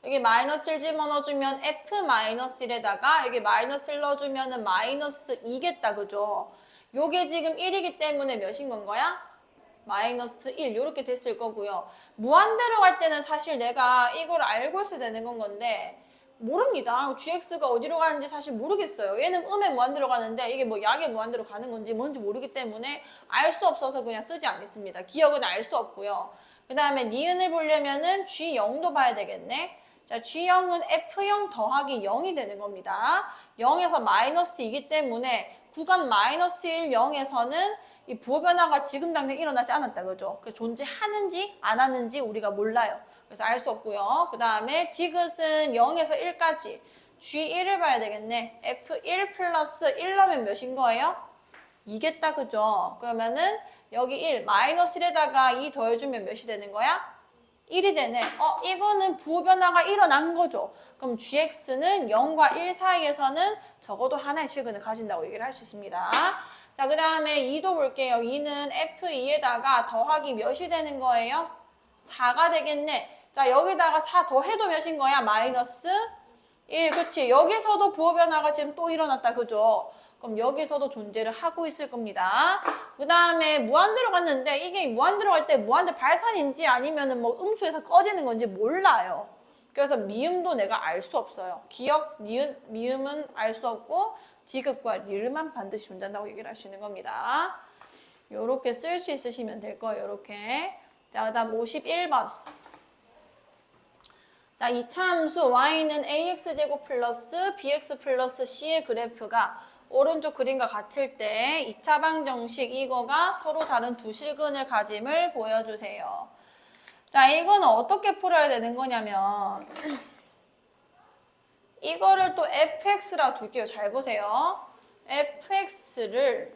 여기 마이너스 1 집어넣어주면 f-1에다가 여기 마이너스 1 넣어주면 마이너스 2겠다 그죠? 요게 지금 1이기 때문에 몇인 건 거야? 마이너스 1 이렇게 됐을 거고요. 무한대로 갈 때는 사실 내가 이걸 알고 있어야 되는 건 건데 모릅니다. gx가 어디로 가는지 사실 모르겠어요. 얘는 음의 무한대로 가는데 이게 뭐 양의 무한대로 가는 건지 뭔지 모르기 때문에 알 수 없어서 그냥 쓰지 않겠습니다. 기억은 알 수 없고요. 그 다음에 니은을 보려면은 g0도 봐야 되겠네. 자, g0은 f0 더하기 0이 되는 겁니다. 0에서 마이너스 2기 때문에 구간 마이너스 1, 0에서는 이 부호 변화가 지금 당장 일어나지 않았다. 그죠? 그래서 존재하는지 안 하는지 우리가 몰라요. 그래서 알 수 없고요. 그 다음에 디귿은 0에서 1까지 G1을 봐야 되겠네. F1 플러스 1 넣으면 몇인 거예요? 2겠다. 그죠? 그러면은 여기 1, 마이너스 1에다가 2 더해주면 몇이 되는 거야? 1이 되네. 이거는 부호 변화가 일어난 거죠. 그럼 gx는 0과 1 사이에서는 적어도 하나의 실근을 가진다고 얘기를 할 수 있습니다. 자, 그 다음에 2도 볼게요. 2는 f2에다가 더하기 몇이 되는 거예요? 4가 되겠네. 자, 여기다가 4 더해도 몇인 거야? 마이너스 1. 그치? 여기서도 부호 변화가 지금 또 일어났다. 그죠? 그럼 여기서도 존재를 하고 있을 겁니다. 그 다음에 무한대로 갔는데 이게 무한대로 갈 때 무한대 발산인지 아니면은 뭐 음수에서 꺼지는 건지 몰라요. 그래서 미음도 내가 알 수 없어요. 기역, 니은, 미음은 알 수 없고 디귿과 리을만 반드시 존재한다고 얘기를 할 수 있는 겁니다. 요렇게 쓸 수 있으시면 될 거예요. 요렇게. 자, 그 다음 51번. 자, 이차함수 y는 ax제곱 플러스 bx 플러스 c의 그래프가 오른쪽 그림과 같을 때 2차 방정식 이거가 서로 다른 두 실근을 가짐을 보여주세요. 자, 이거는 어떻게 풀어야 되는 거냐면 이거를 또 fx라 둘게요. 잘 보세요. fx를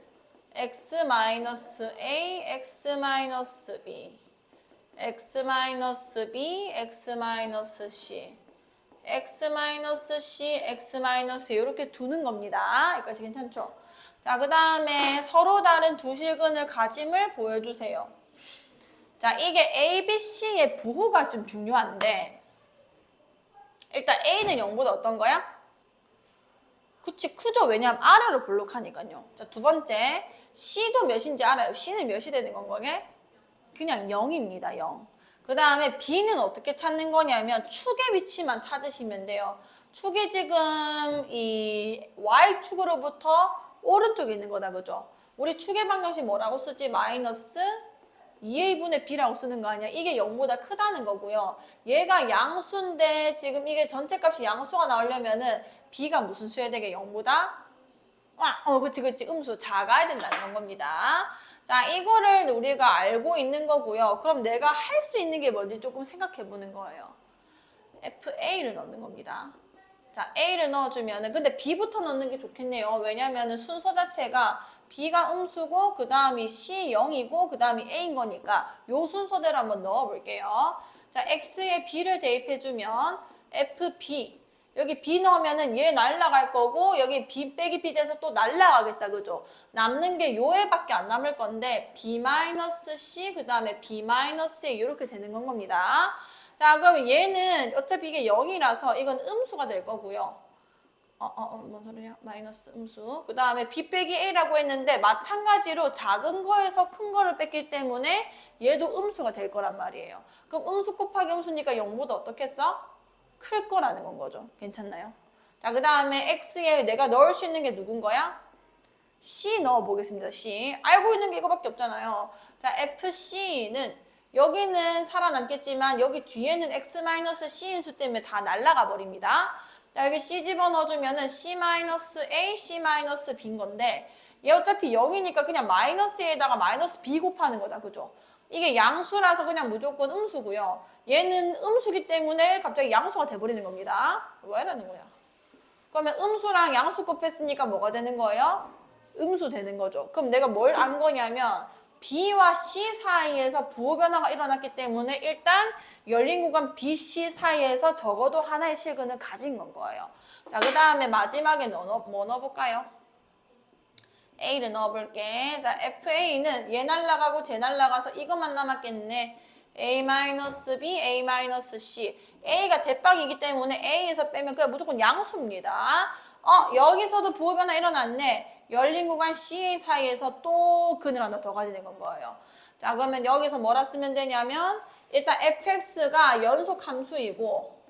x-a, x-b, x-b, x-c, x-c, x- 이렇게 두는 겁니다. 여기까지 괜찮죠? 자, 그 다음에 서로 다른 두 실근을 가짐을 보여주세요. 자, 이게 A, B, C의 부호가 좀 중요한데 일단 A는 0보다 어떤 거야? 그치, 크죠? 왜냐하면 아래로 볼록하니까요. 자, 두 번째 C도 몇인지 알아요? C는 몇이 되는 건 거게? 그냥 0입니다. 0. 그 다음에 B는 어떻게 찾는 거냐면 축의 위치만 찾으시면 돼요. 축이 지금 이 Y축으로부터 오른쪽에 있는 거다. 그죠? 우리 축의 방정식 뭐라고 쓰지? 마이너스 2a분의 b라고 쓰는 거 아니야? 이게 0보다 크다는 거고요. 얘가 양수인데 지금 이게 전체값이 양수가 나오려면은 b가 무슨 수여야 되게 0보다? 그치. 음수 작아야 된다는 겁니다. 자, 이거를 우리가 알고 있는 거고요. 그럼 내가 할 수 있는 게 뭔지 조금 생각해 보는 거예요. FA를 넣는 겁니다. 자, A를 넣어주면은, 근데 B부터 넣는 게 좋겠네요. 왜냐면은 순서 자체가 B가 음수고, 그 다음이 C 0이고, 그 다음이 A인 거니까, 요 순서대로 한번 넣어볼게요. 자, X에 B를 대입해주면, FB. 여기 B 넣으면은 얘 날라갈 거고, 여기 B 빼기 B 돼서 또 날라가겠다. 그죠? 남는 게 요애밖에 안 남을 건데, B-C, 그 다음에 B-A 이렇게 되는 건 겁니다. 자, 그럼 얘는 어차피 이게 0이라서 이건 음수가 될 거고요. 뭔 소리야? 마이너스 음수. 그 다음에 B 빼기 A라고 했는데 마찬가지로 작은 거에서 큰 거를 뺐기 때문에 얘도 음수가 될 거란 말이에요. 그럼 음수 곱하기 음수니까 0보다 어떻게 써? 클 거라는 건 거죠. 괜찮나요? 자, 그 다음에 X에 내가 넣을 수 있는 게 누군 거야? C 넣어보겠습니다. C. 알고 있는 게 이거밖에 없잖아요. 자, FC는 여기는 살아남겠지만 여기 뒤에는 X-C인수 때문에 다 날아가 버립니다. 자, 여기 C 집어넣어주면은 C-A, C-B인 건데 얘 어차피 0이니까 그냥 마이너스에다가 마이너스 B 곱하는 거다. 그죠? 이게 양수라서 그냥 무조건 음수고요. 얘는 음수기 때문에 갑자기 양수가 돼버리는 겁니다. 왜 이러는 거야? 그러면 음수랑 양수 곱했으니까 뭐가 되는 거예요? 음수 되는 거죠. 그럼 내가 뭘 안 거냐면 B와 C 사이에서 부호 변화가 일어났기 때문에 일단 열린 구간 B, C 사이에서 적어도 하나의 실근을 가진 건 거예요. 자, 그 다음에 마지막에 뭐 넣어볼까요? A를 넣어볼게. 자, FA는 얘 날라가고 쟤 날라가서 이것만 남았겠네. A-B, A-C. A가 대빵이기 때문에 A에서 빼면 그냥 무조건 양수입니다. 여기서도 부호 변화 일어났네. 열린 구간 CA 사이에서 또 근을 하나 더 가지는 건 거예요. 자, 그러면 여기서 뭐라 쓰면 되냐면 일단 fx가 연속 함수이고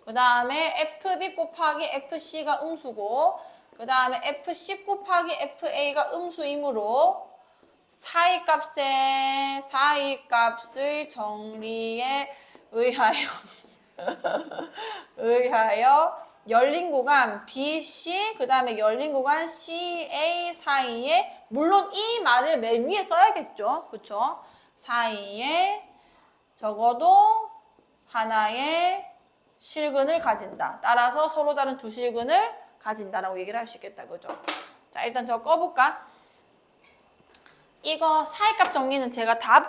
그 다음에 fb 곱하기 fc가 음수고 그 다음에 fc 곱하기 fa가 음수이므로 사이값의 정리에 의하여 열린 구간 BC 그 다음에 열린 구간 CA 사이에 물론 이 말을 맨 위에 써야겠죠. 그쵸? 사이에 적어도 하나의 실근을 가진다. 따라서 서로 다른 두 실근을 가진다라고 얘기를 할 수 있겠다. 그죠? 자, 일단 저 꺼볼까? 이거 사이값 정리는 제가 답을